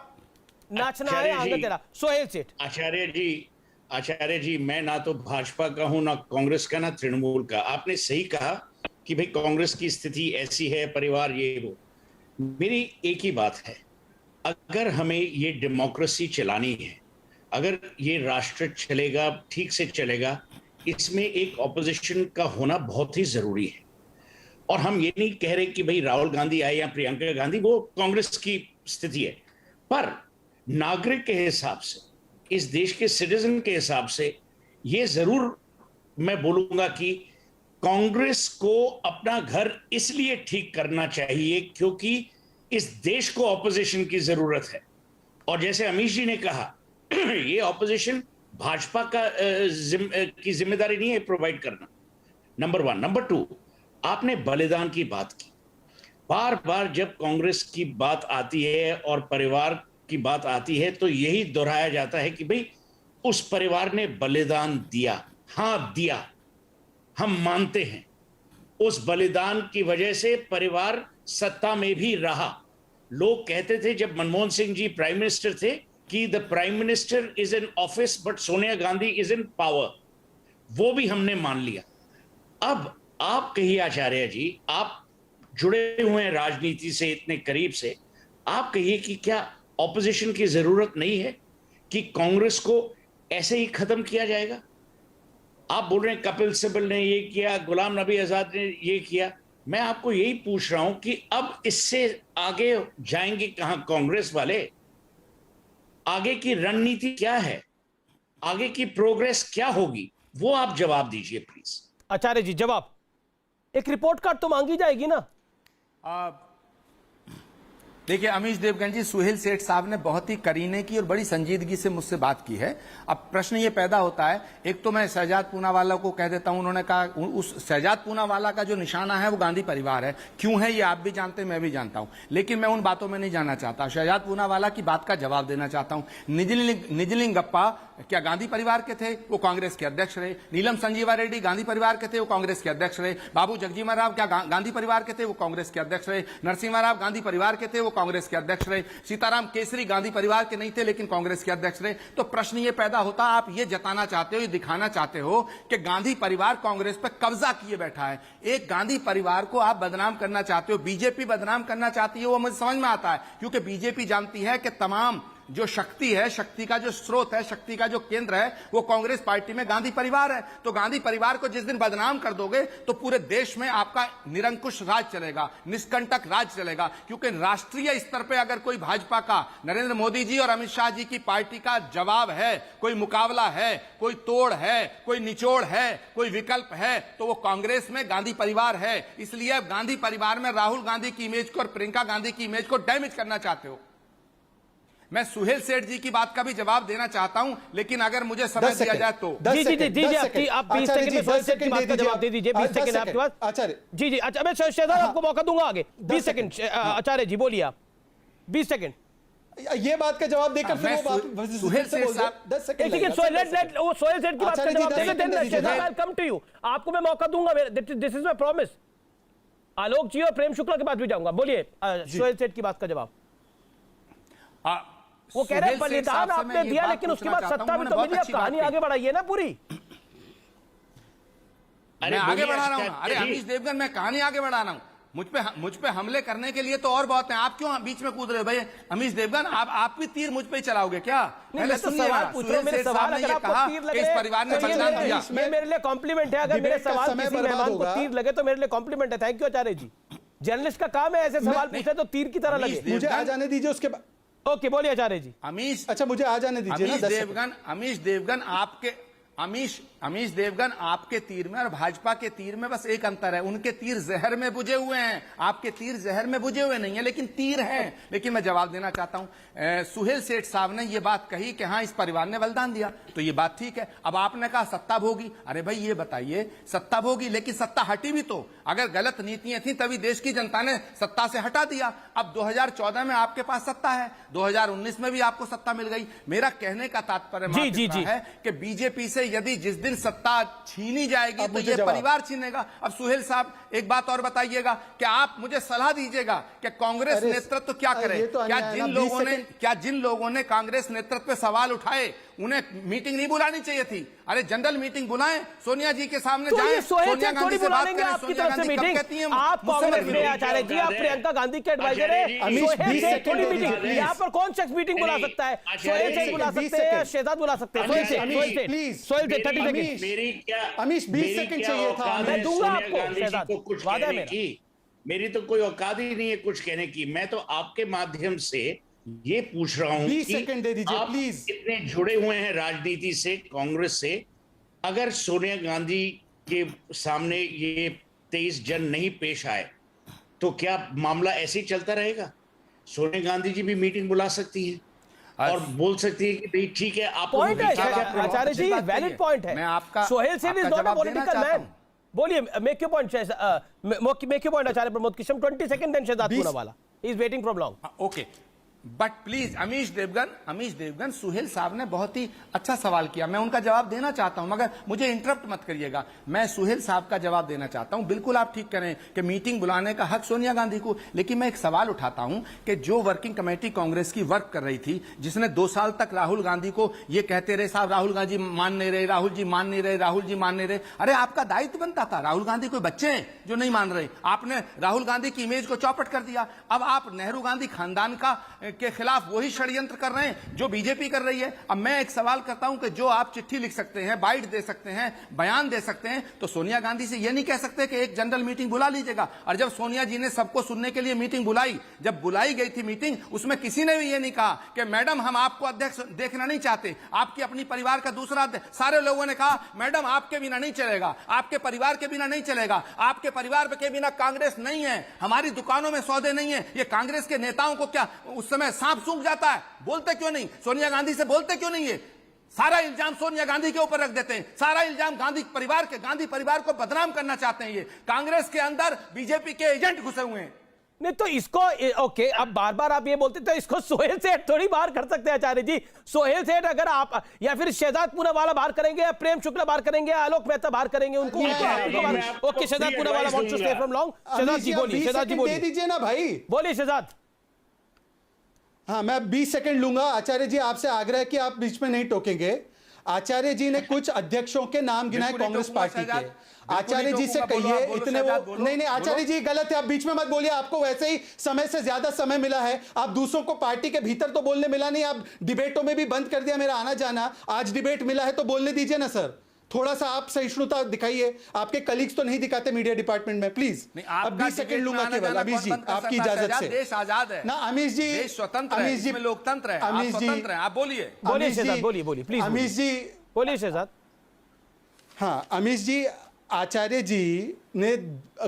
नाचना है, आंगन टेढ़ा। सोहेल सेठ। आचार्य जी मैं ना तो भाजपा का हूं, ना कांग्रेस का, ना तृणमूल का। आपने सही कहा कि भाई कांग्रेस की स्थिति ऐसी है, परिवार ये वो। मेरी एक ही बात है, अगर हमें ये डेमोक्रेसी चलानी है, अगर ये राष्ट्र चलेगा, ठीक से चलेगा, इसमें एक ऑपोजिशन का होना बहुत ही जरूरी है। और हम ये नहीं कह रहे कि भाई राहुल गांधी आए या प्रियंका गांधी, वो कांग्रेस की स्थिति है, पर नागरिक के हिसाब से, इस देश के सिटीजन के हिसाब से ये जरूर मैं बोलूंगा कि कांग्रेस को अपना घर इसलिए ठीक करना चाहिए क्योंकि इस देश को ऑपोजिशन की जरूरत है। और जैसे अमीश जी ने कहा, ये ऑपोजिशन भाजपा का की जिम्मेदारी नहीं है प्रोवाइड करना, नंबर 1। नंबर 2, आपने बलिदान की बात की। बार बार जब कांग्रेस की बात आती है और परिवार की बात आती है तो यही दोहराया जाता है कि भाई उस परिवार ने बलिदान दिया। हाँ दिया, हम मानते हैं। उस बलिदान की वजह से परिवार सत्ता में भी रहा। लोग कहते थे जब मनमोहन सिंह जी प्राइम मिनिस्टर थे कि the prime minister is in office but Sonia Gandhi is in power, वो भी हमने मान लिया। अब आप कहिए आचार्य जी, आप जुड़े हुए हैं राजनीति से इतने करीब से, आप कहिए कि क्या ऑपोजिशन की जरूरत नहीं है कि कांग्रेस को ऐसे ही खत्म किया जाएगा? आप बोल रहे हैं कपिल सिब्बल ने ये किया, गुलाम नबी आजाद ने ये किया। मैं आपको यही पूछ रहा हूं कि अब इससे आगे जाएंगे कहां कांग्रेस वाले? आगे की रणनीति क्या है? आगे की प्रोग्रेस क्या होगी? वो आप जवाब दीजिए प्लीज। आचार्य जी जवाब, एक रिपोर्ट कार्ड तो मांगी जाएगी ना? देखिए अमीश देवगन जी, सुहेल सेठ साहब ने बहुत ही करीने की और बड़ी संजीदगी से मुझसे बात की है। अब प्रश्न ये पैदा होता है, एक तो मैं शहजाद पूनावाला को कह देता हूं, उन्होंने कहा उस शहजाद पूनावाला का जो निशाना है वो गांधी परिवार है। क्यों है ये आप भी जानते हैं, मैं भी जानता हूं, लेकिन मैं उन बातों में नहीं जाना चाहता। शहजाद पूनावाला की बात का जवाब देना चाहता हूं। निजलिंगप्पा क्या गांधी परिवार के थे? वो कांग्रेस के अध्यक्ष रहे। नीलम संजीवा रेड्डी गांधी परिवार के थे, वो कांग्रेस के अध्यक्ष रहे। बाबू जगजीवन राव क्या गांधी परिवार के थे? वो कांग्रेस के अध्यक्ष रहे। नरसिम्हा राव गांधी परिवार के थे, वो कांग्रेस के अध्यक्ष रहे। सीताराम केसरी गांधी परिवार के नहीं थे लेकिन कांग्रेस के अध्यक्ष रहे। तो प्रश्न ये पैदा होता, आप ये जताना चाहते हो, ये दिखाना चाहते हो कि गांधी परिवार कांग्रेस पर कब्जा किए बैठा है। एक गांधी परिवार को आप बदनाम करना चाहते हो, बीजेपी बदनाम करना चाहती है, वो मुझे समझ में आता है, क्योंकि बीजेपी जानती है कि तमाम जो शक्ति है, शक्ति का जो स्रोत है, शक्ति का जो केंद्र है, वो कांग्रेस पार्टी में गांधी परिवार है। तो गांधी परिवार को जिस दिन बदनाम कर दोगे तो पूरे देश में आपका निरंकुश राज चलेगा, निष्कंटक राज चलेगा। क्योंकि राष्ट्रीय स्तर पे अगर कोई भाजपा का, नरेंद्र मोदी जी और अमित शाह जी की पार्टी का जवाब है, कोई मुकाबला है, कोई तोड़ है, कोई निचोड़ है, कोई विकल्प है, तो वो कांग्रेस में गांधी परिवार है। इसलिए अब गांधी परिवार में राहुल गांधी की इमेज को और प्रियंका गांधी की इमेज को डैमेज करना चाहते हो। मैं सुहेल सेठ जी की बात का भी जवाब देना चाहता हूं, लेकिन अगर मुझे समय दिया जाए तो। जी जी दीजिए, आप 20 सेकंड में सुहेल सेठ की बात का जवाब दे दीजिए। 20 सेकंड आपके पास आचार्य जी। जी अच्छा, मैं शहजाद आपको मौका दूंगा आगे। 20 सेकंड आचार्य जी बोलिए आप, 20 सेकंड ये बात का जवाब देकर फिर वो सुहेल सेठ साहब 10 सेकंड। वो सुहेल सेठ की बात का जवाब देंगे। शहजाद आई कम टू यू, आपको मैं मौका दूंगा, दिस इज माय प्रॉमिस। आलोक जी और प्रेम शुक्ला के बाद भी जाऊंगा। बोलिए सुहेल सेठ की बात का जवाब। वो कह रहे हैं बलिदान आपने दिया लेकिन उसके बाद सत्ता भी तो मिली, अब कहानी आगे बढ़ाइए ना पूरी। मैं आगे बढ़ा रहा हूं। अरे अमीश देवगन, मैं कहानी आगे बढ़ा रहा हूं। मुझ पे हमले करने के लिए तो और बहुत हैं, आप क्यों बीच में कूद रहे हो भाई? अमीश देवगन, आप भी तीर मुझ पे ही चलाओगे क्या? पहले सवाल पूछ रहा हूं, मेरे सवाल अगर आपको तीर लगे, इस परिवार ने बलिदान दिया, मेरे लिए कॉम्प्लीमेंट है। अगर मेरे सवाल किसी मेहमान को तीर लगे तो मेरे लिए कॉम्प्लीमेंट है। Thank you Acharya ji. Journalist का काम है ऐसे सवाल पूछे तो तीर की तरह लगे। मुझे आ जाने दीजिए उसके बाद। ओके बोलिए आचार्य जी। अमीश, अच्छा मुझे आ जाने दीजिए ना। अमीश देवगन आपके तीर में और भाजपा के तीर में बस एक अंतर है, उनके तीर जहर में बुझे हुए हैं, आपके तीर जहर में बुझे हुए नहीं है, लेकिन तीर हैं। लेकिन मैं जवाब देना चाहता हूं। सुहेल सेठ साहब ने यह बात कही कि हाँ इस परिवार ने बलिदान दिया, तो ये बात ठीक है। अब आपने कहा सत्ता भोगी, अरे भाई ये बताइए, सत्ता भोगी लेकिन सत्ता हटी भी तो। अगर गलत नीतियां थी तभी देश की जनता ने सत्ता से हटा दिया। अब 2014 में आपके पास सत्ता है, 2019 में भी आपको सत्ता मिल गई। मेरा कहने का तात्पर्य है कि बीजेपी से यदि जिस दिन सत्ता छीनी जाएगी तो ये परिवार छीनेगा। अब सुहेल साहब एक बात और बताइएगा कि आप मुझे सलाह दीजिएगा कि कांग्रेस नेतृत्व क्या करे। क्या जिन लोगों ने कांग्रेस नेतृत्व पे सवाल उठाए उन्हें मीटिंग नहीं बुलानी चाहिए थी? अरे जनरल मीटिंग बुलाएं, सोनिया जी के सामने जाएं, सोनिया गांधी से बात करें। आपकी तरफ से मीटिंग आप कांग्रेस में आचार्य जी, आप प्रियंका गांधी के एडवाइजर है। थोड़ी मीटिंग यहाँ पर कौन शख्स मीटिंग बुला सकता है? सोहेल सेठ बुला सकते हैं, शहजाद बुला सकते हैं। सोहेल सेठ 30 सेकंड। अमीश 20 सेकंड चाहिए था। मैं दूंगा आपको शहजाद, कुछ वादा है कहने की मेरी तो कोई औकात ही नहीं है कुछ कहने की। मैं तो आपके माध्यम से ये पूछ रहा हूं 20 सेकंड दे दीजिए प्लीज। इतने जुड़े हुए हैं राजनीति से, कांग्रेस से, अगर सोनिया गांधी के सामने ये 23 जन नहीं पेश आए तो क्या मामला ऐसे ही चलता रहेगा? सोनिया गांधी जी भी मीटिंग बुला सकती है और बोल सकती है कि भाई ठीक है। आप पॉइंट है आचार्य जी, वैलिड पॉइंट है। मैं आपका Sohail Seth is not a political man. बोलिए, make your point, make your point Acharya Pramod Krishna. 20 second then Shehzad Poonawalla is waiting from long. Okay but please Amish Devgan, Suhail साहब ने बहुत ही अच्छा सवाल किया, मैं उनका जवाब देना चाहता हूं, मगर मुझे इंटरप्ट मत करिएगा। मैं सुहेल साहब का जवाब देना चाहता हूं। बिल्कुल आप ठीक करें कि मीटिंग बुलाने का हक सोनिया गांधी को, लेकिन मैं एक सवाल उठाता हूं कि जो वर्किंग कमेटी कांग्रेस की वर्क कर रही थी, जिसने 2 साल तक राहुल गांधी को ये कहते रहे साहब राहुल गांधी मान नहीं रहे, राहुल जी मान नहीं रहे, राहुल जी मान नहीं रहे। अरे आपका दायित्व बनता था, राहुल गांधी कोई बच्चे हैं जो नहीं मान रहे? आपने राहुल गांधी की इमेज को चौपट कर दिया। अब आप नेहरू गांधी खानदान के खिलाफ वही षड्यंत्र कर रहे हैं जो बीजेपी कर रही है। अब मैं एक सवाल करता हूं कि जो आप चिट्ठी लिख सकते हैं, बाइट दे सकते हैं, बयान दे सकते हैं, तो सोनिया गांधी से यह नहीं कह सकते कि एक जनरल मीटिंग बुला लीजिएगा। और जब सोनिया जी ने सबको सुनने के लिए मीटिंग बुलाई, जब बुलाई गई थी मीटिंग, उसमें किसी ने भी यह नहीं कहा कि मैडम हम आपको अध्यक्ष देखना नहीं चाहते, आपकी अपनी परिवार का दूसरा अध्यक्ष। सारे लोगों ने कहा मैडम आपके बिना नहीं चलेगा, आपके परिवार के बिना नहीं चलेगा, आपके परिवार के बिना कांग्रेस नहीं है, हमारी दुकानों में सौदे नहीं है। ये कांग्रेस के नेताओं को क्या उस समय सांप सूंघ जाता है? बोलते क्यों नहीं? सोनिया गांधी से बोलते क्यों नहीं? है सारा इल्जाम सोनिया गांधी के ऊपर रख देते हैं, सारा इल्जाम गांधी परिवार को बदनाम करना चाहते हैं। ये कांग्रेस के अंदर बीजेपी के एजेंट घुसे हुए हैं। नहीं तो इसको ओके, अब बार बार आप ये बोलते तो इसको सोहेल सेठ थोड़ी बाहर कर सकते हैं आचार्य जी। सोहेल सेठ अगर आप या फिर शहजाद पूनावाला बाहर करेंगे, या प्रेम शुक्ला बाहर करेंगे, या आलोक मेहता बाहर करेंगे उनको। Okay, Shehzad Poonawalla wants to stay from long. Shehzad ji बोलिए, शहजाद जी बोलिए, दे दीजिए ना भाई, बोलिए शहजाद। हाँ, मैं 20 सेकंड लूंगा। आचार्य जी आपसे आग्रह है कि आप बीच में नहीं टोकेंगे। आचार्य जी ने कुछ अध्यक्षों के नाम गिनाए कांग्रेस पार्टी के। आचार्य जी से कहिए इतने वो नहीं आचार्य जी गलत है, आप बीच में मत बोलिए। आपको वैसे ही समय से ज्यादा समय मिला है, आप दूसरों को पार्टी के भीतर तो बोलने मिला नहीं, आप डिबेटों में भी बंद कर दिया मेरा आना जाना। आज डिबेट मिला है तो बोलने दीजिए ना सर, थोड़ा सा आप सहिष्णुता दिखाइए। आपके कलीग्स तो नहीं दिखाते मीडिया डिपार्टमेंट में, प्लीज। अब 20 सेकंड लूंगा केवल। अमीश जी आपकी इजाजत से। देश आजाद है ना अमीश जी, देश स्वतंत्र है, इसमें लोकतंत्र है, आप स्वतंत्र हैं, आप बोलिए। बोलिए शहजाद, बोलिए बोलिए प्लीज। अमीश जी बोलिए शहजाद। हाँ, अमीश जी, आचार्य जी ने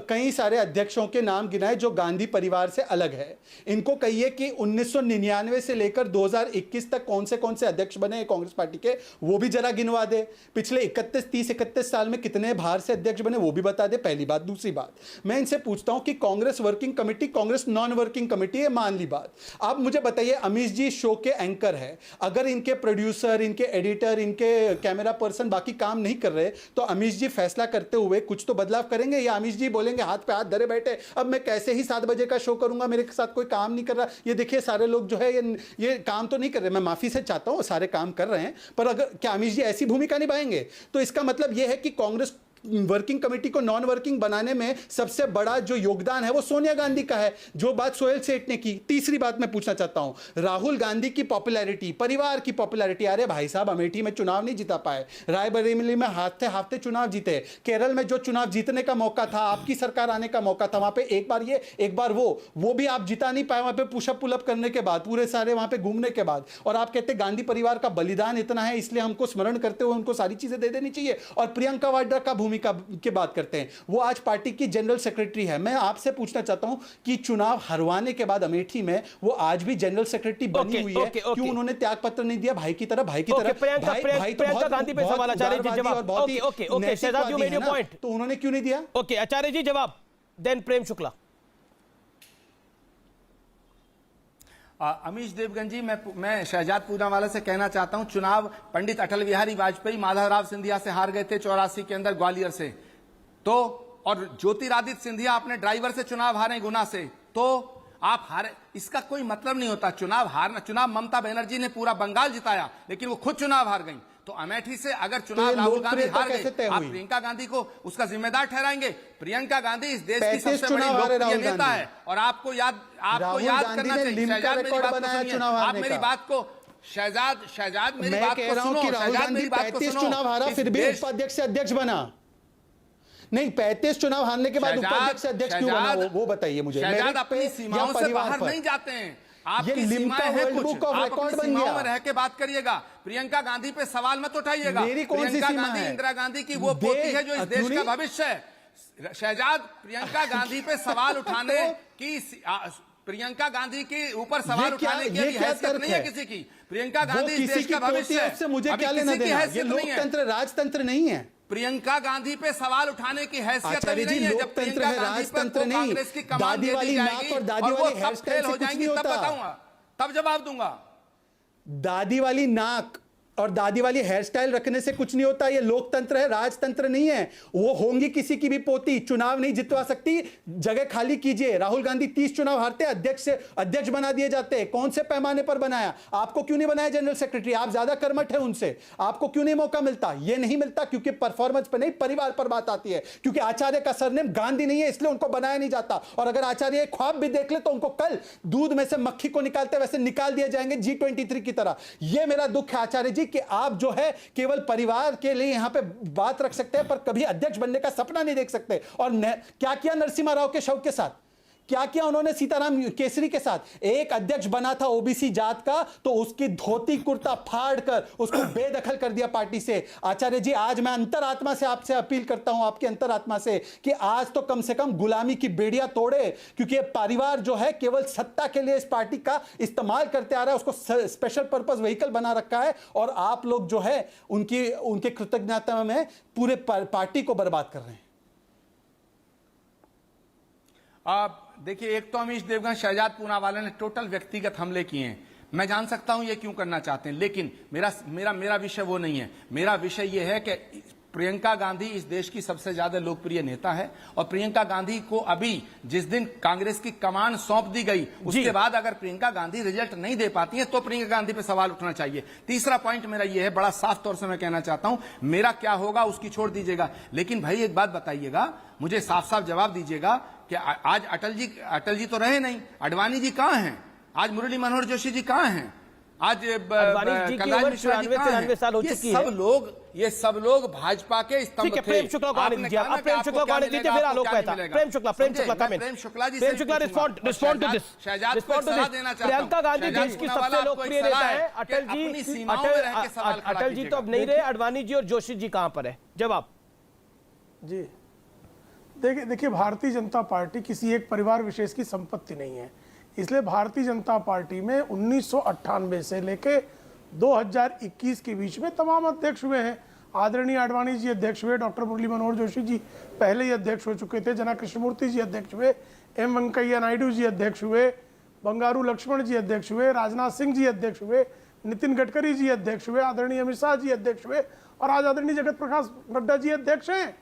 कई सारे अध्यक्षों के नाम गिनाए जो गांधी परिवार से अलग है। इनको कहिए कि 1999 से लेकर 2021 तक कौन से अध्यक्ष बने कांग्रेस पार्टी के, वो भी जरा गिनवा दे। पिछले 31 साल में कितने बाहर से अध्यक्ष बने वो भी बता दे, पहली बात। दूसरी बात, मैं इनसे पूछता हूं कि Congress working committee Congress non working committee है, मान ली बात। अब मुझे बताइए, अमीश जी शो के एंकर है, अगर इनके प्रोड्यूसर, इनके एडिटर, इनके कैमरा पर्सन बाकी काम नहीं कर रहे तो अमीश जी फैसला करते हुए कुछ तो बदलाव करेंगे, या अमीश जी बोलेंगे हाथ पे हाथ धरे बैठे अब मैं कैसे ही 7 बजे का शो करूंगा, मेरे साथ कोई काम नहीं कर रहा, ये देखिए सारे लोग जो है ये काम तो नहीं कर रहे। मैं माफी से चाहता हूं, सारे काम कर रहे हैं, पर अगर क्या अमीश जी ऐसी भूमिका निभाएंगे? तो इसका मतलब यह है कि कांग्रेस वर्किंग कमेटी को नॉन वर्किंग बनाने में सबसे बड़ा जो योगदान है वो सोनिया गांधी का है, जो बात सोहेल सेठ ने की। तीसरी बात मैं पूछना चाहता हूं, राहुल गांधी की पॉपुलैरिटी, परिवार की पॉपुलैरिटी, अरे भाई साहब अमेठी में चुनाव नहीं जीता पाए, रायबरेली में हाथते चुनाव जीते, केरल में जो चुनाव जीतने का मौका था, आपकी सरकार आने का मौका था, वहां पे एक बार ये एक बार वो भी आप जिता नहीं पाए, वहां पे पुशअप पुलअप करने के बाद, पूरे सारे वहां पे घूमने के बाद, और आप कहते गांधी परिवार का बलिदान इतना है इसलिए हमको स्मरण करते हुए उनको सारी चीजें दे देनी चाहिए। और प्रियंका वाड्रा का भूमिका की बात करते हैं, वो आज पार्टी की जनरल सेक्रेटरी है। मैं आपसे पूछना चाहता हूं कि चुनाव हरवाने के बाद अमेठी में वो आज भी जनरल सेक्रेटरी बनी हुई है, क्यों उन्होंने त्याग पत्र नहीं दिया भाई की तरह? प्रियंका गांधी पे सवाल आचार्य जी जवाब। Okay Shehzad you made your point, तो उन्होंने क्यों नहीं दिया? ओके आचार्य जी जवाब, देन प्रेम शुक्ला। अमीश देवगन जी, मैं शहजाद पूनावाला से कहना चाहता हूं, चुनाव पंडित अटल बिहारी वाजपेयी माधवराव सिंधिया से हार गए थे 84 के अंदर ग्वालियर से, तो और ज्योतिरादित्य सिंधिया अपने ड्राइवर से चुनाव हारे गुना से, तो आप हारे, इसका कोई मतलब नहीं होता चुनाव हारना। चुनाव ममता बनर्जी ने पूरा बंगाल जिताया लेकिन वो खुद चुनाव हार गई। तो अमेठी से अगर चुनाव राहुल गांधी हार गए, आप प्रियंका गांधी को उसका जिम्मेदार ठहराएंगे? प्रियंका गांधी इस देश की सबसे बड़ी लोकप्रिय नेता है और आपको याद करना चाहिए। आप मेरी बात को शहजाद मेरी बात को सुनो। शहजाद मेरी बात को सुनो। चुनाव हारा फिर भी उपाध्यक्ष से अध्यक्ष बना नहीं, 35 चुनाव हारने के बाद उपाध्यक्ष से अध्यक्ष क्यों बना वो बताइए मुझे। शहजाद अपनी सीमाओं से बाहर नहीं जाते हैं, आपकी सीमाएं हैं कुछ, आप अपनी सीमाओं में रह के बात करिएगा। प्रियंका गांधी पे सवाल मत उठाइएगा। प्रियंका गांधी इंदिरा गांधी की वो पोती है जो इस देश का भविष्य है। शहजाद, प्रियंका गांधी पे सवाल उठाने की, प्रियंका गांधी के ऊपर सवाल उठाने की हैसियत नहीं है किसी की। प्रियंका गांधी इस देश का भविष्य है, उससे मुझे क्या लेना देना? ये लोकतंत्र राजतंत्र नहीं है। प्रियंका गांधी पे सवाल उठाने की हैसियत अभी नहीं है। जब प्रियंका गांधी पर कांग्रेस की कमान दे दी जाएगी और वो सब फेल हो जाएंगी तब बताऊंगा, तब जवाब दूंगा। दादी वाली नाक और दादी वाली हेयर स्टाइल रखने से कुछ नहीं होता। ये लोकतंत्र है, राजतंत्र नहीं है। वो होंगी किसी की भी पोती, चुनाव नहीं जितवा सकती, जगह खाली कीजिए। राहुल गांधी 30 चुनाव हारते, अध्यक्ष बना दिए जाते। कौन से पैमाने पर बनाया? आपको क्यों नहीं बनाया जनरल सेक्रेटरी? आप ज्यादा कर्मठ है उनसे, आपको क्यों नहीं मौका मिलता? ये नहीं मिलता क्योंकि परफॉर्मेंस पर नहीं, परिवार पर बात आती है। क्योंकि आचार्य का सरनेम गांधी नहीं है, इसलिए उनको बनाया नहीं जाता। और अगर आचार्य ख्वाब भी देख ले तो उनको कल दूध में से मक्खी को निकालते वैसे निकाल दिए जाएंगे G23 की तरह। यह मेरा दुख है आचार्य जी कि आप जो है केवल परिवार के लिए यहां पे बात रख सकते हैं, पर कभी अध्यक्ष बनने का सपना नहीं देख सकते। और क्या किया नरसिम्हा राव के शव के साथ? क्या किया उन्होंने सीताराम केसरी के साथ? एक अध्यक्ष बना था ओबीसी जात का, तो उसकी धोती कुर्ता फाड़ कर उसको बेदखल कर दिया पार्टी से। आचार्य जी, आज मैं अंतरात्मा से आपसे अपील करता हूं, आपकी अंतरात्मा से, कि आज तो कम से कम गुलामी की बेड़ियां तोड़े। क्योंकि परिवार जो है केवल सत्ता के लिए इस पार्टी का इस्तेमाल करते आ रहा है, उसको स्पेशल पर्पस व्हीकल बना रखा है। और आप लोग जो है उनके कृतज्ञता में पूरे पार्टी को बर्बाद कर रहे हैं। आप देखिए, एक तो अमीश देवगन शहजाद पूनावाला ने टोटल व्यक्तिगत हमले किए हैं। मैं जान सकता हूं ये क्यों करना चाहते हैं, लेकिन मेरा विषय वो नहीं है। मेरा विषय ये है कि प्रियंका गांधी इस देश की सबसे ज्यादा लोकप्रिय नेता है, और प्रियंका गांधी को अभी जिस दिन कांग्रेस की कमान सौंप दी गई, उसके बाद अगर प्रियंका गांधी रिजल्ट नहीं दे पाती है तो प्रियंका गांधी पे सवाल उठना चाहिए। तीसरा पॉइंट मेरा यह है, बड़ा साफ तौर से मैं कहना चाहता हूं, मेरा क्या होगा उसकी छोड़ दीजिएगा, लेकिन भाई एक बात बताइएगा, मुझे साफ साफ जवाब दीजिएगा कि आज अटल जी तो रहे नहीं, अडवाणी जी कहां हैं? आज मुरली मनोहर जोशी जी कहां हैं? आज कलराज मिश्रा जी कहां हैं? ये सब लोग भाजपा के स्तंभ थे। प्रेम शुक्ला को आने दीजिए, आप प्रेम शुक्ला को आने दीजिए, फिर Alok Mehta. Prem Shukla comment. Prem Shukla respond to this. Priyanka Gandhi देश की सबसे लोकप्रिय नेता है। अटल जी तो अब नहीं रहे, अडवाणी जी और जोशी जी कहां पर है? जवाब जी। देखिए, भारतीय जनता पार्टी किसी एक परिवार विशेष की संपत्ति नहीं है। इसलिए भारतीय जनता पार्टी में 1998 से लेके 2021 के बीच में तमाम अध्यक्ष हुए हैं। आदरणीय आडवाणी जी अध्यक्ष हुए, डॉक्टर मुरली मनोहर जोशी जी पहले ही अध्यक्ष हो चुके थे, जना कृष्णमूर्ति जी अध्यक्ष हुए, एम वेंकैया नायडू जी अध्यक्ष हुए, बंगारू लक्ष्मण जी अध्यक्ष हुए, राजनाथ सिंह जी अध्यक्ष हुए, नितिन गडकरी जी अध्यक्ष हुए, आदरणीय अमित शाह जी अध्यक्ष हुए, और आज आदरणीय जगत प्रकाश नड्डा जी अध्यक्ष हैं।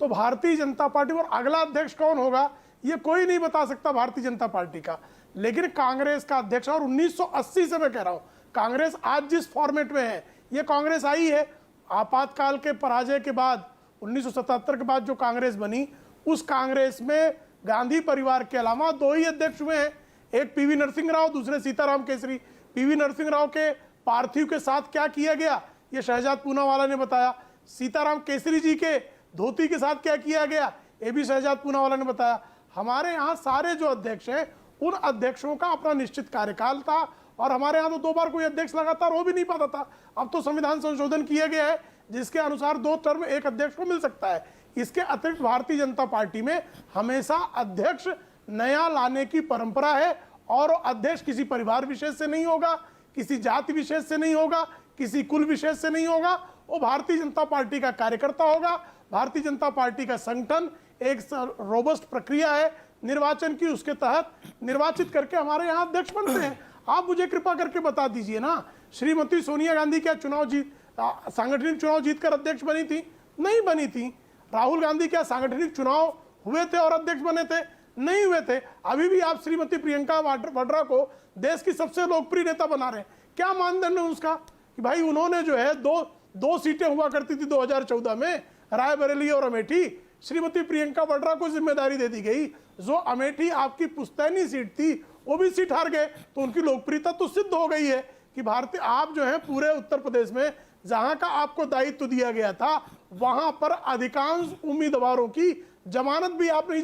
तो भारतीय जनता पार्टी, और अगला अध्यक्ष कौन होगा ये कोई नहीं बता सकता भारतीय जनता पार्टी का। लेकिन कांग्रेस का अध्यक्ष, और 1980 से मैं कह रहा हूं, कांग्रेस आज जिस फॉर्मेट में है, ये कांग्रेस आई है आपातकाल के पराजय के बाद, 1977 के बाद जो कांग्रेस बनी, उस कांग्रेस में गांधी परिवार के अलावा 2 ही अध्यक्ष हुए हैं, एक पीवी नरसिंह राव, दूसरे सीताराम केसरी। पीवी नरसिंह राव के पार्थिव के साथ क्या किया गया ये शहजाद पूनावाला ने बताया। सीताराम केसरी जी के धोती के साथ क्या किया गया ये भी शहजाद पूनावाला ने बताया। हमारे यहाँ सारे जो अध्यक्ष हैं उन अध्यक्षों का अपना निश्चित कार्यकाल था, और हमारे यहाँ तो 2 बार कोई अध्यक्ष लगातार हो भी नहीं पाता था। अब तो संविधान संशोधन किया गया है जिसके अनुसार 2 टर्म एक अध्यक्ष को मिल सकता है। इसके अतिरिक्त भारतीय जनता पार्टी में हमेशा अध्यक्ष नया लाने की परंपरा है, और अध्यक्ष किसी परिवार विशेष से नहीं होगा, किसी जाति विशेष से नहीं होगा, किसी कुल विशेष से नहीं होगा, वो भारतीय जनता पार्टी का कार्यकर्ता होगा। भारतीय जनता पार्टी का संगठन एक रोबस्ट प्रक्रिया है निर्वाचन की, उसके तहत निर्वाचित करके हमारे यहाँ अध्यक्ष बनते हैं। आप मुझे कृपा करके बता दीजिए ना, श्रीमती सोनिया गांधी क्या सांगठनिक चुनाव जीतकर अध्यक्ष बनी थी? नहीं बनी थी। राहुल गांधी क्या सांगठनिक चुनाव हुए थे और अध्यक्ष बने थे? नहीं हुए थे। अभी भी आप श्रीमती प्रियंका वाड्रा को देश की सबसे लोकप्रिय नेता बना रहे हैं। क्या मानदंड है उसका कि भाई उन्होंने जो है दो सीटें हुआ करती थी 2014 में, रायबरेली और अमेठी, श्रीमती प्रियंका वाड्रा को जिम्मेदारी दे दी गई। जो अमेठी आपकी पुश्तैनी सीट थी वो भी सीट हार गए, तो उनकी लोकप्रियता तो सिद्ध हो गई है कि भारतीय आप जो है पूरे उत्तर प्रदेश में जहां का आपको दायित्व दिया गया था वहां पर अधिकांश उम्मीदवारों की जमानत भी आप नहीं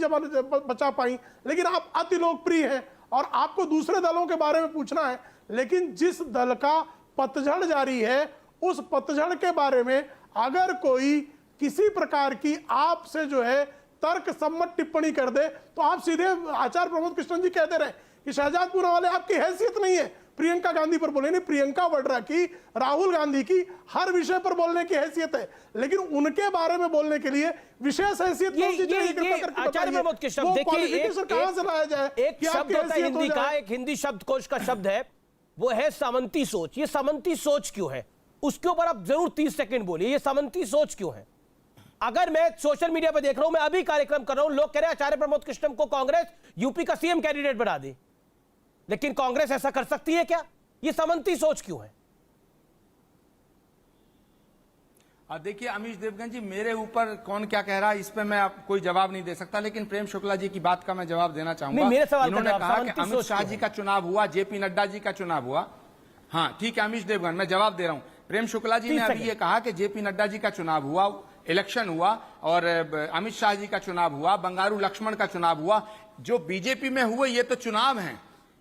बचा पाई। लेकिन आप अति लोकप्रिय हैं और आपको दूसरे दलों के बारे में पूछना है, लेकिन जिस दल का पतझड़ जारी है उस पतझड़ के बारे में अगर कोई किसी प्रकार की आपसे जो है तर्क सम्मत टिप्पणी कर दे तो आप सीधे आचार्य प्रमोद कृष्णन जी कहते रहे कि शहजाद पूनावाला आपकी हैसियत नहीं है प्रियंका गांधी पर बोले। नहीं, प्रियंका वाड्रा की, राहुल गांधी की हर विषय पर बोलने की हैसियत है, लेकिन उनके बारे में बोलने के लिए विशेष हैसियत कौन सी चाहिए? आचार्य प्रमोद के शब्द देखिए, कहां से लाया जाए? एक शब्द होता है हिंदी का, एक हिंदी शब्दकोश का शब्द है, वो है सामंती सोच। ये सामंती सोच क्यों है? उसके ऊपर आप जरूर 30 सेकंड बोलिए, ये सामंती सोच क्यों है? अगर मैं सोशल मीडिया पर देख रहा हूं, मैं अभी कार्यक्रम कर रहा हूं, लोग कह रहे हैं आचार्य प्रमोद कृष्णम को कांग्रेस यूपी का सीएम कैंडिडेट बना दे, लेकिन कांग्रेस ऐसा कर सकती है क्या? ये सामंती सोच क्यों है? देखिए अमीश देवगन जी, मेरे ऊपर कौन क्या कह रहा है इस पे मैं आप कोई जवाब नहीं दे सकता, लेकिन प्रेम शुक्ला जी की बात का मैं जवाब देना चाहूंगा। मेरे सवाल इन्होंने कहा कि अमित शाह जी का चुनाव हुआ, जेपी नड्डा जी का चुनाव हुआ। हाँ ठीक है अमीश देवगन, मैं जवाब दे रहा हूं। प्रेम शुक्ला जी ने अभी ये कहा कि जेपी नड्डा जी का चुनाव हुआ, इलेक्शन हुआ, और अमित शाह जी का चुनाव हुआ, बंगारू लक्ष्मण का चुनाव हुआ। जो बीजेपी में हुए ये तो चुनाव है,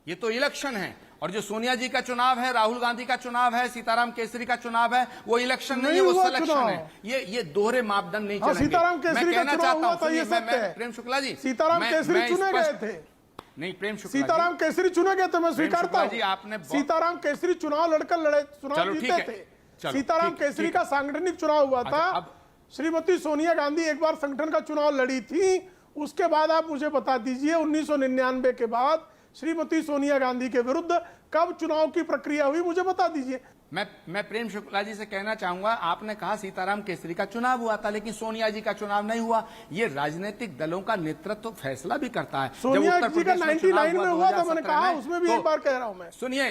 ये तो इलेक्शन है। और जो सोनिया जी का चुनाव है, राहुल गांधी का चुनाव है, सीताराम केसरी का चुनाव है, वो इलेक्शन नहीं है, वो सिलेक्शन है। ये दोहरे मापदंड नहीं चलेंगे। सीताराम केसरी का चुनाव हुआ था, ये सत्य है। प्रेम शुक्ला जी, सीताराम केसरी चुने गए थे। नहीं प्रेम शुक्ला, सीताराम केसरी चुने गए थे, मैं स्वीकारता हूं। आपने सीताराम केसरी चुनाव चुनाव जीते थे। सीताराम केसरी का सांगठनिक चुनाव हुआ था। श्रीमती सोनिया गांधी एक बार संगठन का चुनाव लड़ी थी। उसके बाद आप मुझे बता दीजिए 1999 के बाद श्रीमती सोनिया गांधी के विरुद्ध कब चुनाव की प्रक्रिया हुई, मुझे बता दीजिए। मैं प्रेम शुक्ला जी से कहना चाहूंगा, आपने कहा सीताराम केसरी का चुनाव हुआ था, लेकिन सोनिया जी का चुनाव नहीं हुआ। ये राजनीतिक दलों का नेतृत्व फैसला भी करता है। सोनिया जी का 99 में हुआ था, मैंने कहा, उसमें भी एक बार कह रहा हूं मैं। सुनिए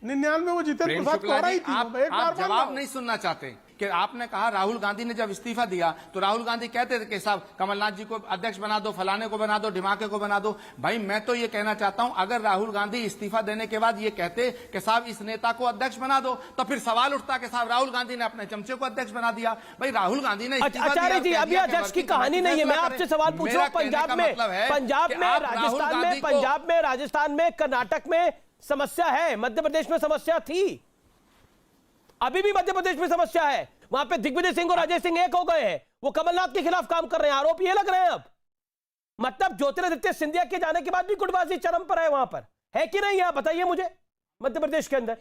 99 में वो जितेंद्र प्रसाद को हराई थी। आप जवाब नहीं सुनना चाहते कि आपने कहा राहुल गांधी ने जब इस्तीफा दिया तो राहुल गांधी कहते थे कि साहब कमलनाथ जी को अध्यक्ष बना दो, फलाने को बना दो, ढिमाके को बना दो। भाई मैं तो ये कहना चाहता हूं, अगर राहुल गांधी इस्तीफा देने के बाद ये कहते कि साहब इस नेता को अध्यक्ष बना दो, तो फिर सवाल उठता कि साहब राहुल गांधी ने अपने चमचे को अध्यक्ष बना दिया। भाई राहुल गांधी ने आचार्य जी, अभी अध्यक्ष की कहानी नहीं है, मैं आपसे सवाल पूछ रहा हूं। पंजाब में, राजस्थान में, कर्नाटक में समस्या है, मध्य प्रदेश में समस्या थी, अभी भी मध्य प्रदेश में समस्या है। वहां पे दिग्विजय सिंह और अजय सिंह एक हो गए हैं, वो कमलनाथ के खिलाफ काम कर रहे हैं, आरोप ये लग रहे हैं अब। मतलब ज्योतिरादित्य सिंधिया के जाने के बाद भी गुटबाजी चरम पर है वहां पर, है कि नहीं? आप बताइए मुझे, मध्य प्रदेश के अंदर।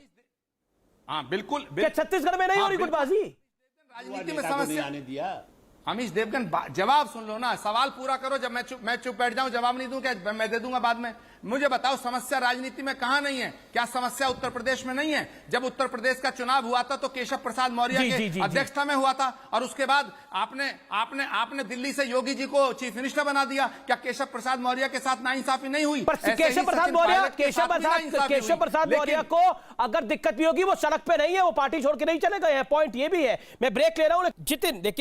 हाँ बिल्कुल, छत्तीसगढ़ में नहीं हो रही गुटबाजी? राजनीति में समस्या आने दिया। अमीश देवगन जवाब सुन लो ना, सवाल पूरा करो। जब मैं चुप बैठ जाऊं, जवाब नहीं दूं क्या? मैं दे दूंगा बाद में। मुझे बताओ समस्या राजनीति में कहां नहीं है? क्या समस्या उत्तर प्रदेश में नहीं है? जब उत्तर प्रदेश का चुनाव हुआ था तो केशव प्रसाद मौर्य के अध्यक्षता में हुआ था, और उसके बाद आपने दिल्ली से योगी जी को चीफ मिनिस्टर बना दिया। क्या केशव प्रसाद मौर्य के साथ नाइंसाफी नहीं हुई? केशव प्रसाद मौर्य को अगर दिक्कत भी होगी, वो सड़क पे नहीं है, वो पार्टी छोड़ के नहीं चले गए हैं। पॉइंट ये भी है। मैं ब्रेक ले रहा हूं। जितिन देखिए,